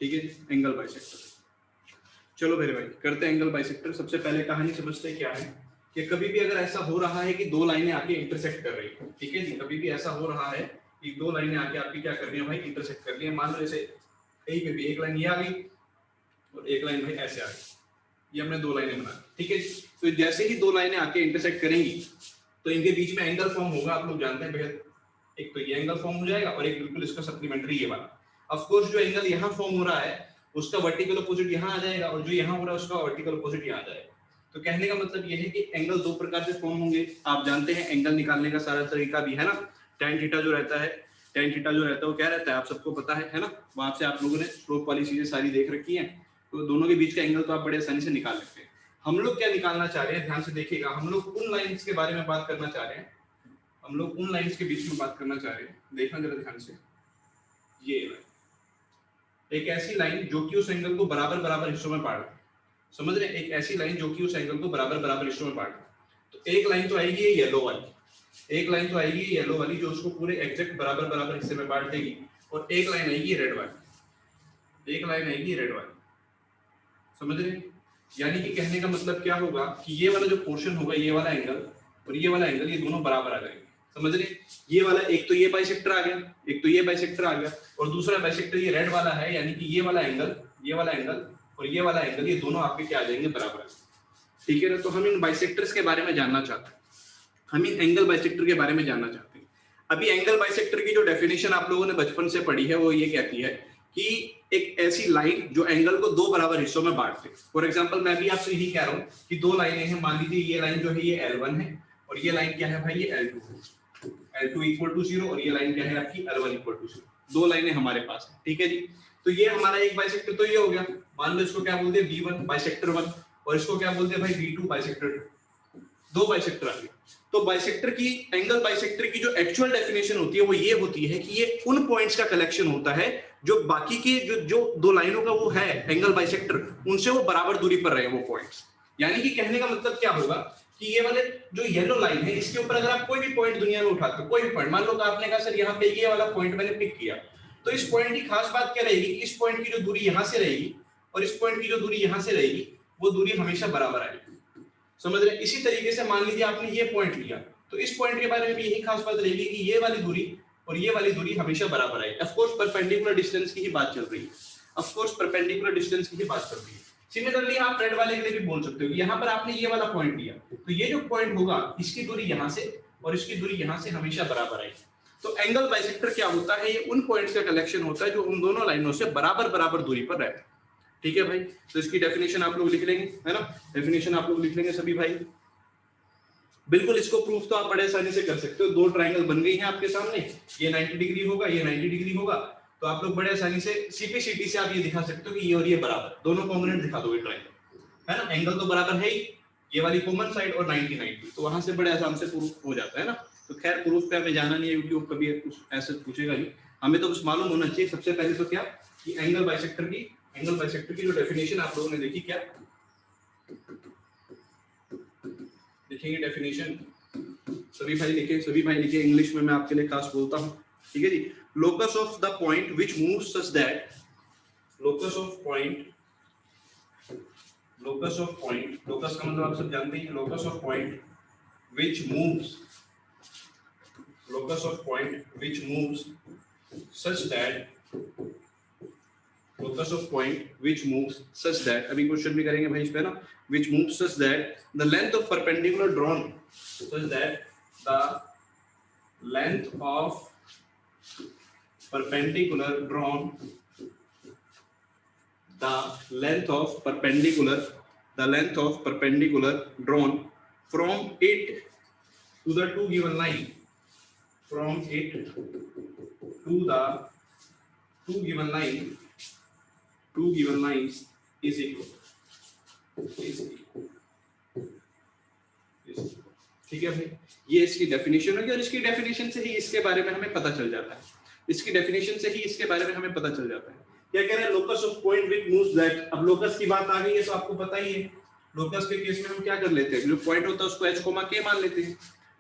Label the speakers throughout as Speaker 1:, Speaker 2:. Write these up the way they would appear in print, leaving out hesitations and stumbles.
Speaker 1: ठीक है, angle bisector. चलो मेरे भाई करते हैं एंगल बाइसेक्टर। सबसे पहले कहानी समझते हैं क्या है कि कभी भी अगर ऐसा हो रहा है कि दो लाइनें आके इंटरसेक्ट कर रही है, ठीक है जी, कभी भी ऐसा हो रहा है कि दो लाइनें आके आपकी क्या कर रही है भाई, इंटरसेक्ट कर रही है। मान लो जैसे यही पे भी एक लाइन ये आ गई और एक लाइन भाई ऐसे आ गई, ये हमने दो लाइनें बना, ठीक है। तो जैसे ही दो लाइनें आके इंटरसेक्ट करेंगी तो इनके बीच में एंगल फॉर्म होगा, आप लोग जानते हैं बेहद। एक तो ये एंगल फॉर्म हो जाएगा और एक बिल्कुल इसका सप्लीमेंट्री ये वाला। ऑफ कोर्स जो एंगल यहाँ फॉर्म हो रहा है उसका वर्टिकल अपोजिट यहाँ आ जाएगा और जो यहाँ हो रहा है उसका वर्टिकल अपोजिट यहाँ आ जाएगा। तो कहने का मतलब ये है कि एंगल दो प्रकार से फॉर्म होंगे। आप जानते हैं एंगल निकालने का सारा तरीका भी है ना, tan थीटा जो रहता है, tan थीटा जो रहता है वो क्या रहता है आप सबको पता है ना। वहां से आप लोगों ने स्लोप वाली चीजें सारी देख रखी हैं, तो दोनों के बीच का एंगल तो आप बड़े आसानी से निकाल सकते हैं। हम लोग क्या निकालना चाह रहे हैं, ध्यान से देखिएगा, हम लोग उन लाइंस के बारे में बात करना चाह रहे हैं, हम लोग उन लाइंस के बीच में बात करना चाह रहे हैं। देखना जरा ध्यान से, ये लाइन एक ऐसी लाइन जो कि उस एंगल को बराबर बराबर हिस्सों में बांट, समझ रहे हैं, एक ऐसी लाइन जो कि उस एंगल को बराबर बराबर हिस्सों में बांट। तो एक लाइन तो आएगी ये येलो वाली, एक लाइन तो आएगी ये येलो वाली जो उसको पूरे एग्जैक्ट बराबर बराबर हिस्से में बांट देगी, और एक लाइन आएगी रेड वाली, एक लाइन आएगी रेड वाली, समझ रहे हैं। यानी कि कहने का मतलब क्या होगा कि ये वाला जो पोर्शन होगा, ये वाला एंगल और ये वाला एंगल, ये दोनों बराबर आ जाएंगे, समझ रहे। ये वाला एक तो ये बाइसेक्टर आ गया, एक तो ये बाइसेक्टर आ गया, और दूसरा बाइसेक्टर ये रेड वाला है, यानी कि ये वाला एंगल, ये वाला एंगल और ये वाला एंगल, ये दोनों आपके क्या आ जाएंगे, बराबर, ठीक है ना। तो हम इन बाइसेक्टर्स के बारे में जानना चाहते हैं, हम इन एंगल बाइसेक्टर के बारे में जानना चाहते हैं। अभी एंगल बाइसेक्टर की जो डेफिनेशन आप लोगों ने बचपन से पढ़ी है वो ये कहती है कि एक ऐसी लाइन जो एंगल को दो बराबर हिस्सों में बांट दे। फॉर एग्जांपल मैं भी आपसे यही कह रहा हूँ कि दो लाइनें हैं, मान लीजिए ये लाइन जो है ये L1 है और ये लाइन क्या है भाई, ये L2 है, L2 इक्वल टू 0 और ये लाइन क्या है आपकी L1 इक्वल टू 0। दो लाइनें हमारे पास है, ठीक है जी। तो ये हमारा एक बाइसेक्टर तो ये हो गया, मान लो इसको क्या बोलते हैं B1 बाइसेक्टर 1 और इसको क्या बोलते हैं भाई B2 बाइसेक्टर 2, दो बाइसेक्टर आ गए। तो बाइसेक्टर की, एंगल बाइसेक्टर की जो एक्चुअल डेफिनेशन होती है वो ये होती है कि ये उन पॉइंट्स का कलेक्शन होता है जो बाकी के जो दो लाइनों का वो है एंगल बाइसेक्टर, उनसे वो बराबर दूरी पर रहे वो पॉइंट्स। यानी कि कहने का मतलब क्या होगा कि ये वाले जो येलो लाइन है इसके ऊपर अगर आप कोई भी पॉइंट दुनिया में उठाते हो, कोई भी पॉइंट, मान लो कि आपने कहा सर यहाँ पे ये वाला पॉइंट मैंने पिक किया, तो इस पॉइंट की खास बात क्या रहेगी, इस पॉइंट की जो दूरी यहाँ से रहेगी और इस पॉइंट की जो दूरी यहाँ से रहेगी वो दूरी हमेशा बराबर आएगी, समझ रहे। इसी तरीके से मान लीजिए आपने ये पॉइंट लिया, तो इस पॉइंट के बारे में भी यही खास बात रहेगी कि ये वाली दूरी और ये वाली दूरी हमेशा बराबर आएगी। ऑफ कोर्स परपेंडिकुलर डिस्टेंस की ही बात चल रही है, ऑफ कोर्स परपेंडिकुलर डिस्टेंस की ही बात चल रही है। सिमिलरली आप रेड वाले के लिए भी बोल सकते हो, यहाँ पर आपने ये वाला पॉइंट लिया, तो ये जो पॉइंट होगा इसकी दूरी यहाँ से और इसकी दूरी यहाँ से हमेशा बराबर आएगी। तो एंगल बाइसेक्टर क्या होता है, ये उन पॉइंट्स का कलेक्शन होता है जो उन दोनों लाइनों से बराबर बराबर दूरी पर रहते हैं, ठीक है भाई। तो इसकी डेफिनेशन आप लोग लिख लेंगे, है ना, डेफिनेशन आप लोग लिख लेंगे सभी भाई। बिल्कुल इसको प्रूफ तो आप बड़े आसानी से कर सकते हो, दो ट्रायंगल बन गई हैं आपके सामने, ये 90 डिग्री होगा, ये 90 डिग्री होगा, तो आप लोग बड़े आसानी से सीपीसीटी से आप ये दिखा सकते हो कि ये और ये बराबर, दोनों कॉम्पोनेंट दिखा दोगे ट्रायंगल, है ना। एंगल तो बराबर है ही, ये वाली कॉमन साइड और 90 90, तो वहां से बड़े आसान से प्रूफ हो जाता है ना। तो खैर प्रूफ पे हमें जाना नहीं है क्योंकि वो कभी कुछ ऐसे पूछेगा नहीं, हमें तो बस मालूम होना चाहिए सबसे पहले तो क्या कि एंगल बाइसेक्टर की जो डेफिनेशन आप लोगों ने देखी, क्या देखेंगे डेफिनेशन, सभी भाई लिखे, इंग्लिश में मैं आपके लिए खास बोलता हूं, ठीक है जी। Locus of the point which moves such that, locus of point locus का मतलब आप सब जानते हैं, locus of point which moves, locus of point which moves such that, locus of point which moves such that, अभी question भी करेंगे भाई इस पे ना, which moves such that the length of perpendicular drawn, such that the length of perpendicular drawn, the length of perpendicular drawn from it to the two given line, from it to the two given lines is equal, ठीक है भाई। ये इसकी definition होगी और इसकी definition से ही इसके बारे में हमें पता चल जाता है, इसकी डेफिनेशन से ही इसके बारे में हमें पता चल जाता है। क्या कह रहे हैं, locus of point which moves that. अब लोकस की बात आ गई है तो आपको पता ही है, लोकस के केस में हम क्या कर लेते हैं, जो पॉइंट होता है उसको h, k मान लेते हैं,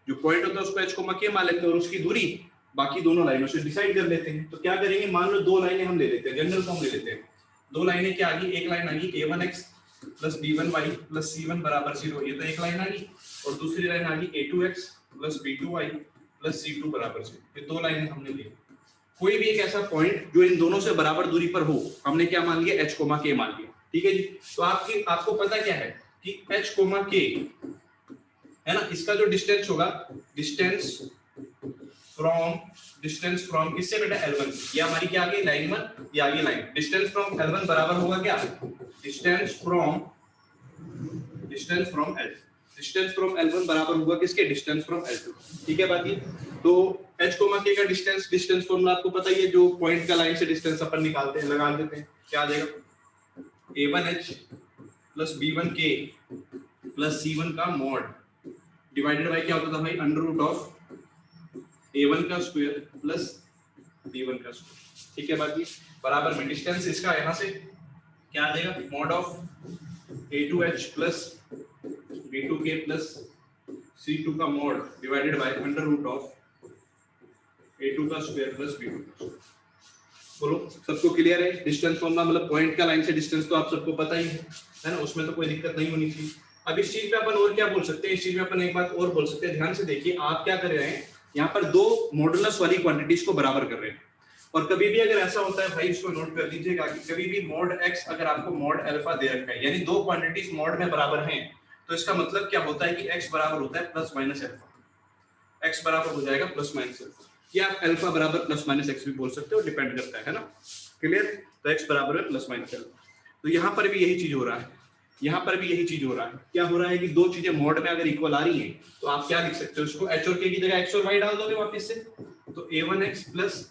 Speaker 1: जो पॉइंट होता है उसको h, k मान लेते हैं और उसकी दूरी बाकी दोनों लाइनों से डिसाइड कर लेते हैं। तो क्या करेंगे, मान लो दो लाइनें हम ले लेते हैं, जनरल फॉर्म ले लेते हैं, दो लाइनें क्या आ गई, एक लाइन आ गई a1x plus b1y plus c1 बराबर 0, ये तो एक लाइन आ गई, और दूसरी लाइन आ गई a2x plus b2y plus c2 बराबर 0, ये दो लाइनें हमने ली। कोई भी एक ऐसा पॉइंट जो इन दोनों से बराबर दूरी पर हो, हमने क्या मान लिया, h, k मान लिया, ठीक है जी। तो आपको पता क्या है कि h, k है ना, इसका जो डिस्टेंस होगा, डिस्टेंस फ्रॉम किससे बेटा, L1, ये हमारी क्या आ गई लाइन 1, ये आ गई लाइन, डिस्टेंस फ्रॉम L1 बराबर होगा क्या, डिस्टेंस फ्रॉम L1 बराबर होगा किसके, डिस्टेंस फ्रॉम L2, ठीक है बात ये। तो h, k का डिस्टेंस फॉर्मूला आपको पता ही है, जो पॉइंट का लाइन से डिस्टेंस अपन निकालते हैं, लगा देते हैं, क्या आ जाएगा, a1h plus b1k plus c1 का मॉड डिवाइडेड बाय क्या होता था भाई, अंडर रूट ऑफ a1 का स्क्वायर प्लस b1 का स्क्वायर, ठीक है बाकी बराबर में डिस्टेंस इसका यहाँ से क्या आ जाएगा, mod of a2h plus b2k plus c2 का mod divided by under root of a2 का स्क्वायर प्लस b2 का स्क्वायर। बोलो सबको क्लियर है, डिस्टेंस फॉर्मूला मतलब पॉइंट का लाइन से डिस्टेंस तो आप सबको पता ही है ना, उसमें तो कोई दिक्कत नहीं होनी चाहिए। अब इस चीज पे अपन और क्या बोल सकते हैं, इस चीज में अपन एक बात और बोल सकते हैं, ध्यान से देखिए, आप क्या कर रहे हैं, यहाँ पर दो मॉडुलस वाली क्वांटिटीज को बराबर कर रहे हैं, और कभी भी अगर ऐसा होता है भाई, इसको नोट कर लीजिएगा कि कभी भी मॉड x अगर आपको मॉड अल्फा दे रखा है, यानी दो क्वांटिटीज मॉड में बराबर हैं, तो इसका मतलब क्या होता है कि x बराबर होता है प्लस माइनस अल्फा, x बराबर हो जाएगा प्लस माइनस अल्फा, या आप अल्फा बराबर प्लस माइनस x भी बोल सकते हो, डिपेंड करता है ना, क्लियर। तो x बराबर है प्लस माइनस अल्फा, तो यहाँ पर भी यही चीज हो रहा है, यहाँ पर भी यही चीज हो रहा है, क्या हो रहा है कि दो चीजें मॉड में अगर इक्वल आ रही हैं, तो आप क्या लिख सकते हो, इसको h और k की जगह x और y डाल दोगे वापस से, तो a1x plus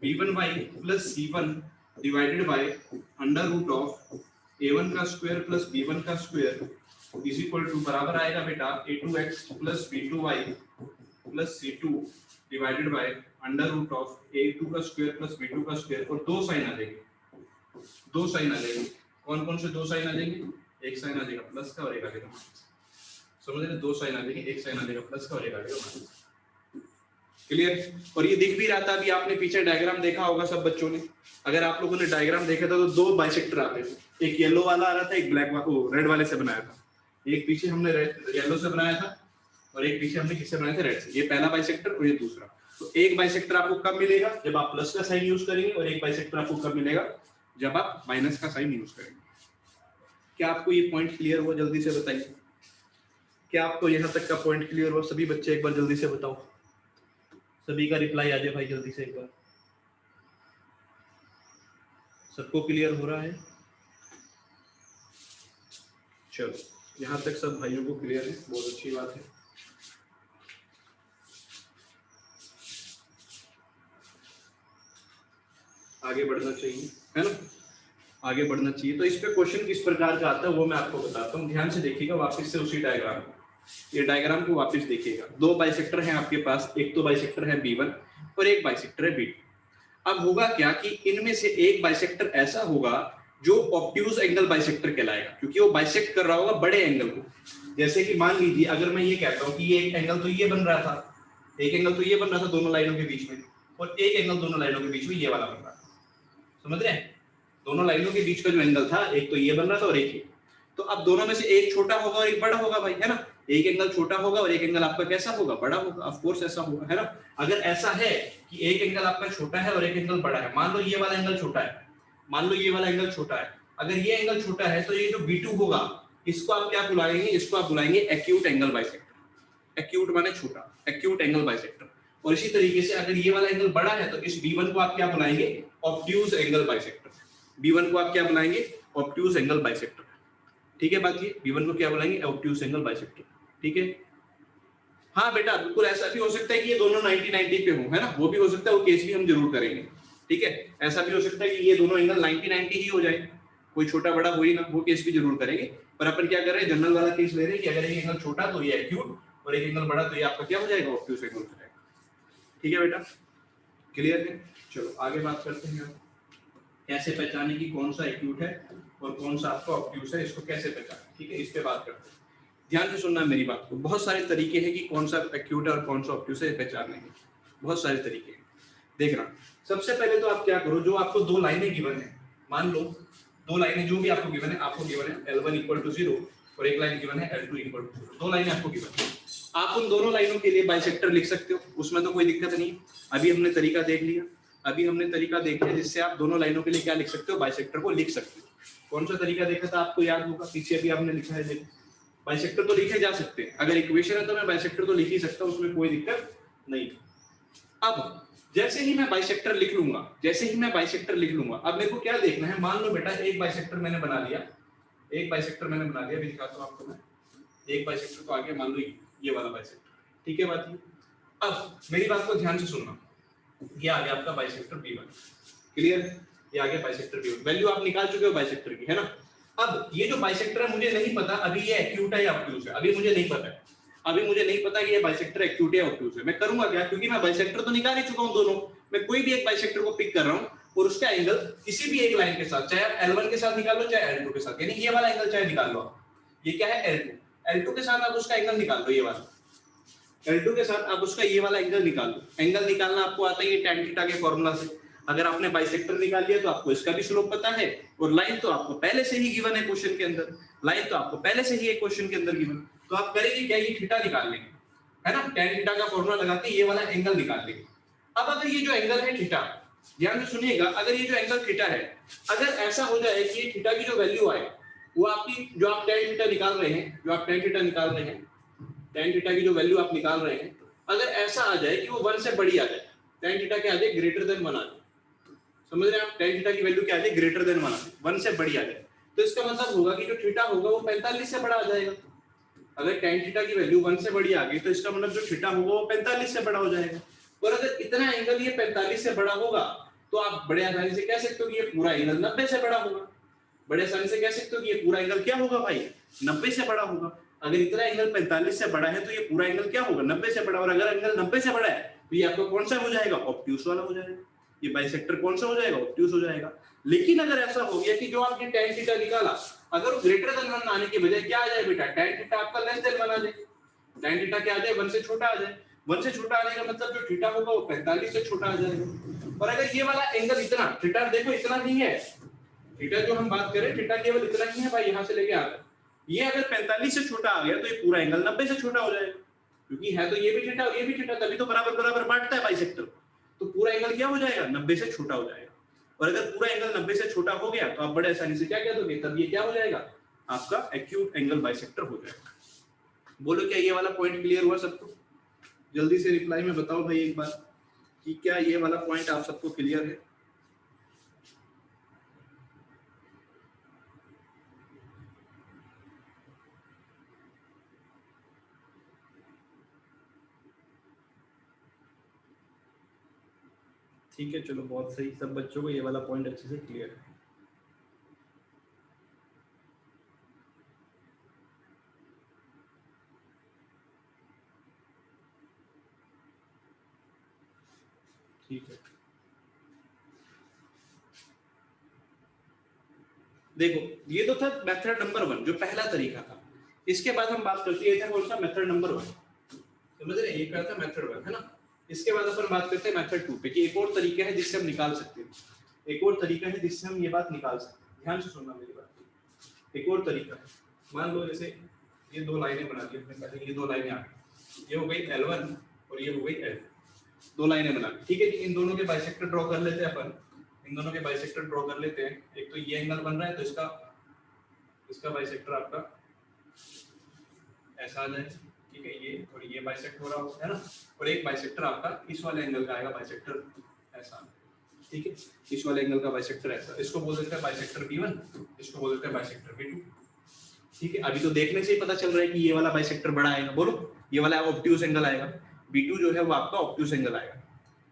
Speaker 1: b1y plus c1 divided by under root of a1 का स्क्वायर प्लस b1 का स्क्वायर इज इक्वल टू बराबर आएगा बेटा a2x plus b2y plus c2 divided by under root of a2 का स्क्वायर प्लस b2 का square, और दो sign आ जाएंगे, दो साइन आ जाएंगे, कौन कौन से दो साइन आ जाएंगे, एक साइन आ जाएगा प्लस का और एक आ जाएगा माइनस, समझ रहे, दो साइन आ जाएंगे, एक साइन आ जाएगा प्लस का और एक आ जाएगा माइनस, क्लियर। और ये दिख भी रहा था, अभी आपने पीछे डायग्राम देखा होगा सब बच्चों ने, अगर आप लोगों ने डायग्राम देखा था तो दो बाइसेक्टर आते थे, एक येलो वाला आ रहा था, एक ब्लैक रेड वाले से बनाया था, एक पीछे हमने येलो से बनाया था और एक पीछे हमने किससे बनाया था, रेड से, ये पहला बाइसेक्टर और ये दूसरा। तो एक बाइसेक्टर आपको कब मिलेगा, जब आप प्लस का साइन यूज करेंगे, और एक बाइसेक्टर आपको कब मिलेगा, जब आप माइनस का साइन यूज करेंगे। क्या आपको ये पॉइंट क्लियर हुआ, जल्दी से बताइए, क्या आपको यहाँ तक का पॉइंट क्लियर हुआ, सभी बच्चे एक बार जल्दी से बताओ, सभी का रिप्लाई आ जाए भाई जल्दी से एक बार, सबको क्लियर हो रहा है, चलो यहाँ तक सब भाइयों को क्लियर है, बहुत अच्छी बात है। आगे बढ़ना चाहिए, है ना, आगे बढ़ना चाहिए। तो इस पे क्वेश्चन किस प्रकार का आता है वो मैं आपको बताता हूँ, ध्यान से देखिएगा वापस से उसी डायग्राम को, ये डायग्राम को वापस देखिएगा, दो बाइसेक्टर हैं आपके पास, एक तो बाइसेक्टर है B1 और एक बाइसेक्टर है B2। अब होगा क्या कि इनमें से एक बाइसेक्टर ऐसा होगा जो ऑब्ट्यूज एंगल बाइसेक्टर कहलाएगा, क्योंकि वो बाइसेक्ट कर रहा होगा बड़े एंगल को। जैसे कि मान लीजिए अगर मैं ये कहता हूँ कि ये एक एंगल तो ये बन रहा था, एक एंगल तो ये बन रहा था दोनों लाइनों के बीच में, और एक एंगल दोनों लाइनों के बीच में ये वाला बन रहा था, समझ रहे हैं, दोनों लाइनों के बीच का जो एंगल था, एक तो ये बन रहा था और एक ये, तो अब दोनों में से एक छोटा होगा और एक बड़ा होगा भाई, है ना, एक एंगल छोटा होगा और एक एंगल आपका कैसा होगा, बड़ा होगा, ऑफ कोर्स ऐसा होगा, है ना। अगर ऐसा है कि एक एंगल आपका छोटा है और एक एंगल बड़ा है, मान लो ये वाला एंगल छोटा है, मान लो ये वाला एंगल छोटा है, अगर ये एंगल छोटा है तो ये जो B2 होगा इसको आप क्या बुलाएंगे, इसको आप बुलाएंगे एक्यूट एंगल बाइसेक्टर, एक्यूट माने छोटा, एक्यूट एंगल बाइसेक्टर। और इसी तरीके से अगर ये वाला एंगल बड़ा है तो इस B1 को आप क्या बुलाएंगे, ऑब्ट्यूज एंगल बाइसेक्टर, B1 को आप क्या बुलाएंगे, ऑब्ट्यूज एंगल बाइसेक्टर, ठीक है बात ये, B1 को क्या बुलाएंगे, ऑब्ट्यूज एंगल बाइसेक्टर, ठीक है। हाँ बेटा बिल्कुल ऐसा भी हो सकता है कि ये दोनों 90-90 पे हो, है ना, वो भी हो सकता है, वो केस भी हम जरूर करेंगे, ठीक है। ऐसा भी हो सकता है कि ये दोनों एंगल 90-90 ही हो जाए, कोई छोटा बड़ा हो ही ना, वो केस भी जरूर करेंगे। पर अपन क्या कर रहे हैं, जनरल वाला केस ले रहे हैं कि अगर एक एंगल छोटा तो ये एक्यूट और एक एंगल बड़ा तो ये आपका क्या हो जाएगा, ऑब्ट्यूज एंगल हो जाएगा, ठीक है बेटा, क्लियर है। चलो आगे बात करते हैं, कैसे पहचाने कि कौन सा एक्यूट है और कौन सा आपका ऑब्ट्यूज है, इसको कैसे पहचाने, ठीक है, इस पे बात करते हैं। ध्यान से सुनना मेरी बात को, बहुत सारे तरीके हैं कि कौन सा एक्यूट है और कौन सा ऑब्ट्यूज है पहचानने के, बहुत सारे तरीके हैं। देखना सबसे पहले तो आप क्या करो, जो आपको दो लाइनें गिवन है, मान लो दो लाइनें जो भी आपको गिवन है, आपको गिवन है L1 इक्वल टू 0 और एक लाइन गिवन है L2 इक्वल टू 0, दो लाइनें आपको गिवन है। आप उन दोनों लाइनों के लिए बाइसेक्टर लिख सकते हो, उसमें तो कोई दिक्कत नहीं। अभी हमने तरीका देख लिया जिससे आप दोनों लाइनों के लिए क्या लिख सकते हो, बाइसेक्टर को लिख सकते हो। कौन सा तरीका देखा था आपको याद होगा, पीछे अभी आपने लिखा है, देखो बाइसेक्टर तो लिखे जा सकते हैं, अगर इक्वेशन है तो मैं बाइसेक्टर तो लिख ही सकता हूं, उसमें कोई दिक्कत नहीं। अब जैसे ही मैं बाइसेक्टर लिख लूंगा, अब मेरे को क्या देखना है, मान लो बेटा एक बाइसेक्टर मैंने बना लिया, भी दिखाता हूं आपको मैं। एक बाइसेक्टर तो आ गया, मान लो ये वाला बाइसेक्टर, ठीक है बात ये। अब मेरी बात को ध्यान से सुनना, ये आ गया आपका बाइसेक्टर B1, क्लियर, ये आ गया बाइसेक्टर B1, वैल्यू आप निकाल चुके हो बाइसेक्टर की, है ना। अब ये जो बाइसेक्टर है मुझे नहीं पता अभी ये एक्यूट है या ऑब्ट्यूज है, अभी मुझे नहीं पता कि ये बाइसेक्टर एक्यूट है या ऑब्ट्यूज है। मैं करूंगा क्या, क्योंकि मैं बाइसेक्टर तो निकाल ही चुका हूं दोनों, मैं कोई भी एक बाइसेक्टर को पिक कर रहा हूं और उसका एंगल किसी भी एक लाइन के साथ, चाहे आप L1 के साथ निकाल लो चाहे L2 के साथ, यानी ये वाला एंगल चाहे निकाल लो आप, ये क्या है L2 के साथ आप उसका एंगल निकाल लो, ये वाला L2 के साथ आप उसका ये वाला एंगल निकाल लो। एंगल निकालना आपको आता है ये tan थीटा के फॉर्मूला से। अगर आपने बाइसेक्टर निकाल लिया तो आपको इसका भी स्लोप पता है, और लाइन तो आपको पहले से ही गिवन है क्वेश्चन के अंदर, तो आप करेंगे क्या, ये थीटा निकाल लेंगे, है ना, tan थीटा का फॉर्मूला लगा के ये वाला एंगल निकाल लेंगे। अब अगर ये जो एंगल है थीटा, ध्यान से सुनिएगा, अगर ये जो एंगल थीटा है, अगर ऐसा हो जाए कि ये थीटा की जो वैल्यू आए वो आपकी जो आप tan थीटा निकाल रहे हैं, tan थीटा की जो वैल्यू आप निकाल रहे हैं, अगर ऐसा आ जाए कि वो 1 से बड़ी आ जाए, tan थीटा क्या आ जाए, ग्रेटर देन 1 आ जाए, समझ रहे हैं आप, tan थीटा की वैल्यू क्या आ जाए, ग्रेटर देन 1 आ जाए, 1 से बड़ी आ जाए, तो इसका मतलब होगा कि जो थीटा होगा वो 45 से बड़ा आ जाएगा। अगर tan थीटा की वैल्यू 1 से बड़ी आ गई तो इसका मतलब जो थीटा होगा वो 45 से बड़ा हो जाएगा। और अगर इतना एंगल ये 45 से बड़ा होगा तो आप बड़े आसानी से कह सकते हो कि ये पूरा एंगल 90 से बड़ा होगा, बड़े आसानी से कह सकते हो कि ये पूरा एंगल क्या होगा भाई, 90 से बड़ा होगा। अगर इतना एंगल 45 से बड़ा है तो ये पूरा एंगल क्या होगा, 90 से बड़ा, और अगर एंगल 90 से बड़ा है तो ये आपका कौन सा हो जाएगा, ऑब्ट्यूज वाला हो जाएगा, ये बाइसेक्टर कौन सा हो जाएगा, ऑब्ट्यूज हो जाएगा। लेकिन अगर ऐसा हो गया कि जो आपने tan थीटा निकाला, अगर वो ग्रेटर देन 1 आने के बजाय क्या आ जाए बेटा, tan थीटा आपका लेस देन 1 आ जाए, tan थीटा क्या आ जाए, 1 से छोटा आ जाए, 1 से छोटा आने का मतलब जो थीटा होगा वो 45 से छोटा आ जाएगा। और अगर ये वाला एंगल इतना, थीटा देखो इतना नहीं है, थीटा जो हम बात करें थीटा केवल इतना ही है भाई, यहां से लेके आ गए, ये अगर 45 से छोटा आ गया तो ये पूरा एंगल 90 से छोटा हो जाएगा, क्योंकि है तो ये भी थीटा और ये भी थीटा, तभी तो बराबर बांटता है बाइसेक्टर, तो पूरा एंगल क्या हो जाएगा, 90 से छोटा हो जाएगा। और अगर पूरा एंगल 90 से छोटा हो गया तो आप बड़े आसानी से क्या कह दोगे, तब ये क्या हो जाएगा, आपका एक्यूट एंगल बाइसेक्टर हो जाएगा। बोलो क्या ये वाला पॉइंट क्लियर हुआ सबको, जल्दी से रिप्लाई में बताओ भाई एक बार कि क्या ये वाला पॉइंट आप सबको क्लियर है। ठीक है, चलो बहुत सही, सब बच्चों को ये वाला पॉइंट अच्छे से क्लियर है। ठीक है, देखो ये तो था मेथड नंबर 1 जो पहला तरीका था। इसके बाद हम बात करते हैं कौन सा, मेथड नंबर 1, समझ रहे हैं, ये क्या था मेथड 1 है ना। इसके बाद अपन बात करते हैं मेथड 2 पे कि एक और तरीका है जिससे हम निकाल सकते हैं, एक और तरीका है जिससे हम ये बात निकाल सकते हैं। ध्यान से सुनना मेरी बात, एक और तरीका है, मान लो जैसे ये दो लाइनें बना दी हमने पहले, ये दो लाइनें आ गई, ये हो गई L1 और ये हो गई L2, दो लाइनें बना दी, ठीक है जी। इन दोनों के बाइसेक्टर ड्रॉ कर लेते हैं अपन, इन दोनों के बाइसेक्टर ड्रॉ कर लेते हैं। एक तो ये एंगल बन रहा है तो इसका बाइसेक्टर आपका ऐसा आ जाए, ठीक है, ये और ये बाइसेक्ट हो रहा है ना, और एक बाइसेक्टर आपका इस वाले एंगल का आएगा बाइसेक्टर ऐसा, ठीक है, इस वाले एंगल का बाइसेक्टर ऐसा, इसको बोल देते हैं बाइसेक्टर B1, इसको बोल देते हैं बाइसेक्टर B2, ठीक है। अभी तो देखने से ही पता चल रहा है कि ये वाला बाइसेक्टर बड़ा आएगा, बोलो ये वाला ऑब्ट्यूज एंगल आएगा, B2 जो है वो आपका ऑब्ट्यूज एंगल आएगा,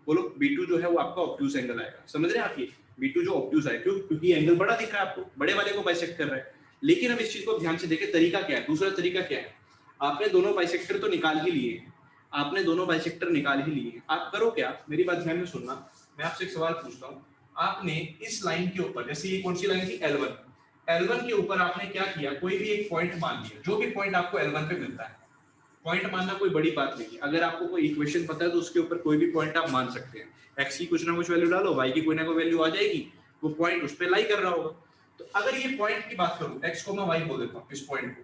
Speaker 1: बोलो B2 जो है वो आपका ऑब्ट्यूज एंगल आएगा, समझ रहे हैं आप, ये B2 जो ऑब्ट्यूज है, क्योंकि एंगल बड़ा दिख रहा है आपको, बड़े वाले को बाइसेक्ट कर रहा है। लेकिन अब इस चीज को ध्यान से देखें, तरीका क्या है, दूसरा तरीका क्या है, आपने दोनों बाइसेक्टर तो निकाल ही लिए, आपने दोनों बाइसेक्टर निकाल ही लिए, आप करो क्या, मेरी बात ध्यान में सुनना, मैं आपसे एक सवाल पूछता हूँ। आपने इस लाइन के ऊपर, जैसे ये कौन सी लाइन थी, L1 के ऊपर आपने क्या किया, कोई भी एक पॉइंट मान लिया, जो भी पॉइंट आपको L1 पे मिलता है, पॉइंट मानना कोई बड़ी बात नहीं है, अगर आपको कोई इक्वेशन पता है तो उसके ऊपर कोई भी पॉइंट आप मान सकते हैं, x की कुछ ना कुछ वैल्यू डालो, y की कोई ना कोई वैल्यू आ जाएगी, वो पॉइंट उस पे लाई कर रहा होगा। तो अगर ये पॉइंट की बात करूं, x, y बोल देता हूं इस पॉइंट को,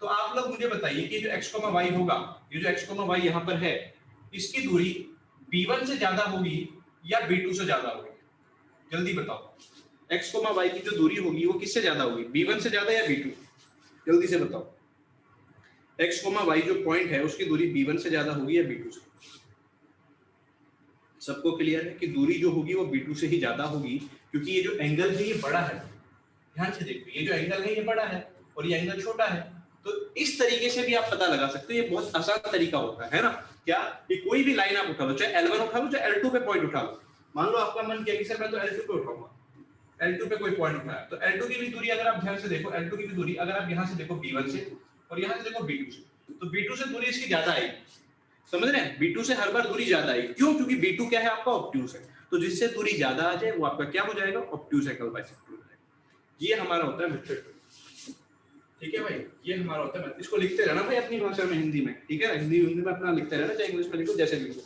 Speaker 1: तो आप लोग मुझे बताइए कि जो x, y होगा, ये जो x, y यहां पर है, इसकी दूरी b1 से ज्यादा होगी या b2 से ज्यादा होगी? जल्दी बताओ, x, y की जो दूरी होगी वो किससे ज्यादा होगी, b1 से ज्यादा या b2? जल्दी से बताओ, x, y जो पॉइंट है उसकी दूरी b1 से ज्यादा होगी या b2 से? सबको क्लियर है कि दूरी जो होगी वो b2 से ही ज्यादा होगी, क्योंकि ये जो एंगल है ये बड़ा है। ध्यान से देखो, ये जो एंगल है ये बड़ा है और ये एंगल छोटा है। तो इस तरीके से भी आप पता लगा सकते हो, ये बहुत आसान तरीका होता है ना? क्या कि कोई भी लाइन आप उठा लो, चाहे L1 उठा लो, चाहे L2 पे पॉइंट उठा लो। मान लो आपका मन किया कि सर मैं तो L2 पे उठाऊंगा, L2 पे कोई पॉइंट उठाया, तो L2 की भी दूरी अगर आप ध्यान से देखो, L2 की भी दूरी अगर आप यहाँ से देखो B1 से और यहाँ से देखो B2 से, तो B2 से दूरी इसकी ज्यादा आएगी। समझ रहे हैं? B2 से हर बार दूरी ज्यादा आएगी। क्यों? क्योंकि B2 क्या है आपका, ऑब्ट्यूज है। तो जिससे दूरी ज्यादा आ जाए वो आपका क्या हो जाएगा, ऑब्ट्यूज एंगल बाइसेक्टर हो जाएगा। ये हमारा होता है मेथड। ठीक है भाई, ये हमारा होता है। इसको लिखते रहना भाई अपनी भाषा में, हिंदी में, ठीक है? हिंदी में अपना लिखते रहना, चाहे इंग्लिश में लिखो, जैसे लिखो,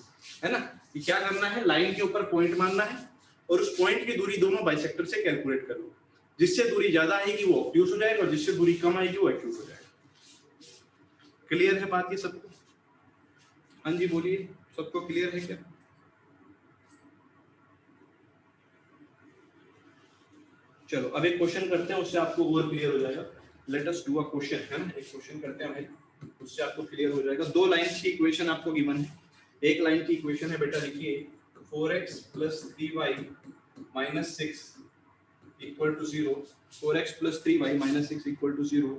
Speaker 1: है ना? कि क्या करना है, लाइन के ऊपर पॉइंट मानना है और उस पॉइंट की दूरी दोनों बाइसेक्टर से कैलकुलेट कर लो। जिससे दूरी ज्यादा आएगी वो ऑब्ट्यूज हो जाएगा और जिससे दूरी कम आएगी वो एक्यूज हो जाएगा। क्लियर है बात ये सबको? हाँ जी बोलिए, सबको क्लियर है क्या? चलो अब एक क्वेश्चन करते हैं, उससे आपको और क्लियर हो जाएगा। Let us do a question, है ना? एक क्वेश्चन करते हैं भाई, उससे आपको क्लियर हो जाएगा। दो लाइंस की इक्वेशन आपको गिवन है। एक लाइन की इक्वेशन है बेटा, लिखिए 4x + 3y - 6 = 0, 4x + 3y - 6 = 0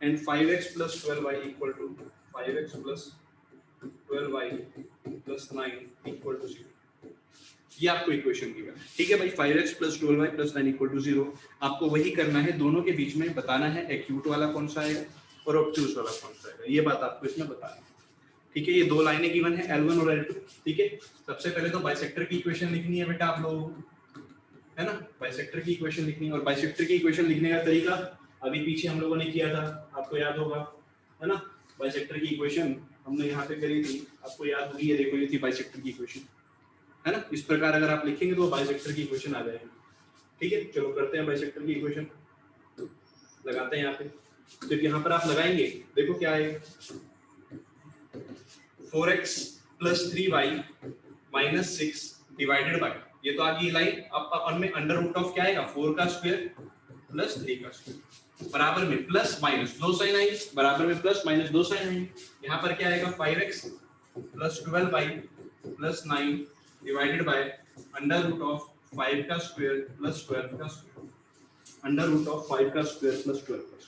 Speaker 1: and 5x + 12y = 5x + 12y + 9 = 0। ये आपको इक्वेशन गिवन है, ठीक है भाई? 5x + 12y + 9 = 0। आपको वही करना है, दोनों के बीच में बताना है एक्यूट वाला कौन सा आएगा और ऑब्ट्यूज वाला कौन सा आएगा। ये बात आपको इसमें बतानी है, ठीक है? ये दो लाइनें गिवन है, L1 और L2, ठीक है? सबसे पहले तो बाइसेक्टर की इक्वेशन लिखनी है बेटा आप लोगों को, है ना? बाइसेक्टर की इक्वेशन लिखनी है और बाइसेक्टर की इक्वेशन लिखने का तरीका अभी पीछे हम लोगों ने किया था, आपको याद होगा, है ना? बाइसेक्टर की इक्वेशन हमने यहाँ पे करी थी, आपको याद होगी, ये देखो ये थी बाइसेक्टर की इक्वेशन, है ना? इस प्रकार अगर आप लिखेंगे तो बाइसेक्टर की इक्वेशन आ जाएगी, ठीक है? चलो करते हैं बाइसेक्टर की इक्वेशन, लगाते हैं यहाँ पे। तो यहाँ पर आप लगाएंगे, देखो क्या है, 4x + 3y - 6 डिवाइडेड बाय, ये तो आ गई लाइन। अब अपन में अंडर रूट ऑफ क्या आएगा, 4 का स्क्वायर + 3 का स्क्वायर, बराबर में प्लस माइनस दो साइन आएंगे, बराबर में प्लस माइनस दो साइन आएंगे। यहाँ पर क्या आएगा, 5x + 12y + 9 divided by under root of 5 का स्क्वायर + 12 का स्क्वायर, अंडर रूट ऑफ 5 का स्क्वायर + 12 का स्क्वायर।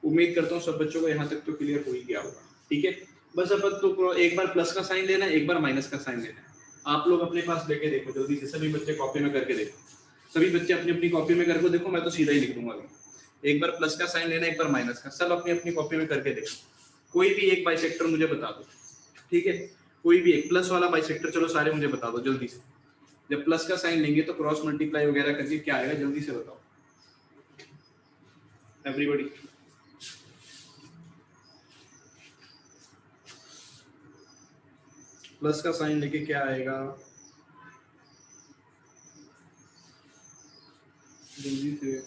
Speaker 1: उम्मीद करता हूँ सब बच्चों को यहाँ तक तो क्लियर हो ही गया होगा, ठीक है? बस अपन तो एक बार प्लस का साइन लेना है, एक बार माइनस का साइन लेना है। आप लोग अपने पास लेके देखो जल्दी से, सभी बच्चे कॉपी में करके देखो, सभी बच्चे अपनी अपनी कॉपी में करके देखो, मैं तो सीधा ही लिख दूंगा अभी। एक बार प्लस का साइन लेना, एक बार माइनस का, सब अपनी अपनी कॉपी में करके देखो। कोई भी एक बाइसेक्टर मुझे बता दो, ठीक है? कोई भी एक प्लस वाला बाइसेक्टर, चलो सारे मुझे बता दो जल्दी से। जब प्लस का साइन लेंगे तो क्रॉस मल्टीप्लाई वगैरह करके क्या आएगा, जल्दी से बताओ एवरीबॉडी। प्लस का साइन लेके क्या आएगा, जल्दी से।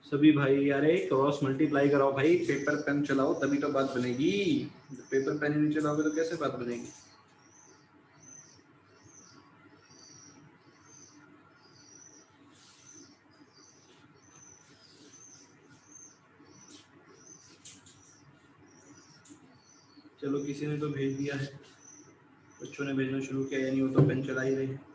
Speaker 1: सभी भाई यार क्रॉस मल्टीप्लाई कराओ भाई, पेपर पेन चलाओ तभी तो बात बनेगी। पेपर पेन ही नहीं चलाओगे तो कैसे बात बनेगी? चलो किसी ने तो भेज दिया है, बच्चों ने भेजना शुरू किया, यानी वो तो पेन चला ही रहे हैं।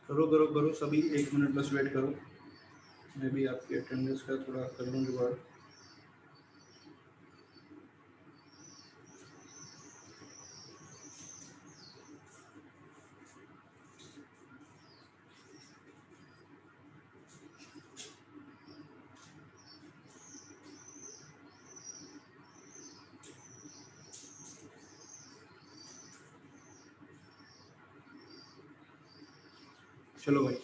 Speaker 1: करो करो करो सभी, 1 मिनट बस वेट करो, मैं भी आपकी अटेंडेंस का थोड़ा कर लूँ जुगाड़। चलो भाई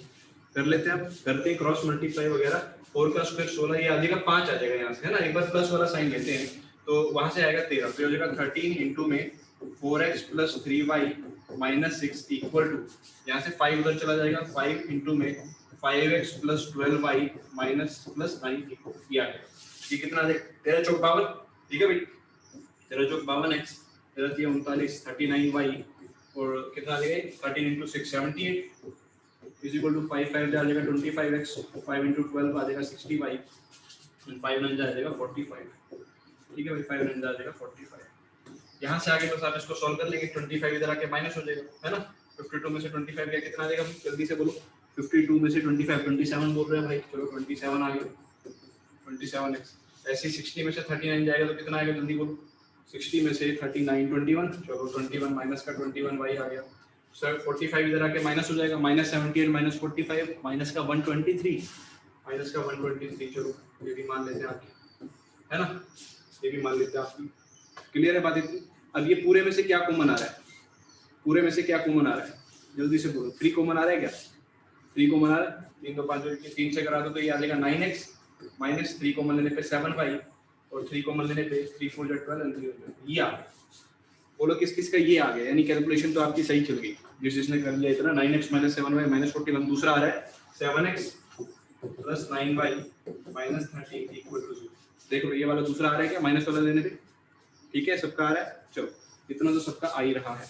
Speaker 1: कर लेते हैं, अब करते हैं क्रॉस मल्टीप्लाई वगैरह। 4 का स्क्वायर 16, ये आ जाएगा 5 आ जाएगा यहाँ से, है ना। एक बार प्लस वाला साइन लेते हैं तो वहां से आएगा 13, तो हो जाएगा 13 इंटू में 4x plus 3y minus 6 equal to, यहाँ से 5 उधर चला जाएगा, 5 इंटू में 5x plus 12y minus plus 9 ये आ गया। ये कितना आ जाएगा 13 चौक 52, ठीक है भाई 13 चौक 52x, 13 3 39 39y और कितना आ जाएगा 13 इंटू 6 78 is equal to 5 5 आ जाएगा 25x, 5 into 12 आ जाएगा 60y, 5 9 आ जाएगा 45, ठीक है भाई 5 9 आ जाएगा 45। यहाँ से आगे बस आप इसको सॉल्व कर लेंगे, 25 इधर आके माइनस हो जाएगा, है ना। 52 में से 25 गया कितना आ जाएगा जल्दी से बोलो, 52 में से 25 27 बोल रहे हैं भाई, चलो 27 आ गया 27x। ऐसे 60 में से 39 जाएगा तो कितना आएगा जल्दी बोलो, 60 में से 39 21, चलो 21 माइनस का 21y आ गया सर, 45 इधर आके माइनस हो जाएगा, माइनस 78 माइनस 45 माइनस का 123, माइनस का 123, चलो ये भी मान लेते हैं आपकी, है ना, ये भी मान लेते हैं आपकी। क्लियर है बात इतनी। अब ये पूरे में से क्या कॉमन आ रहा है, पूरे में से क्या कॉमन आ रहा है जल्दी से बोलो, 3 कॉमन आ रहा है क्या, 3 कॉमन आ रहा है, 3 तो 5 3 से करा दो तो ये आ जाएगा 9x माइनस 3 कॉमन लेने पे 7y और 3 कॉमन लेने पे 3 4 12 ये आ गया। बोलो किस किस का ये आ गया, यानी कैलकुलेशन तो आपकी सही चल गई जिसने कर लिया इतना। 9x माइनस 7y माइनस 41, दूसरा आ रहा है 7x plus 9y minus 13 equal to 0। देख लो ये वाला दूसरा आ रहा है क्या, माइनस वाला लेने पे, ठीक है सबका आ रहा है। चलो इतना तो सबका आ ही रहा है,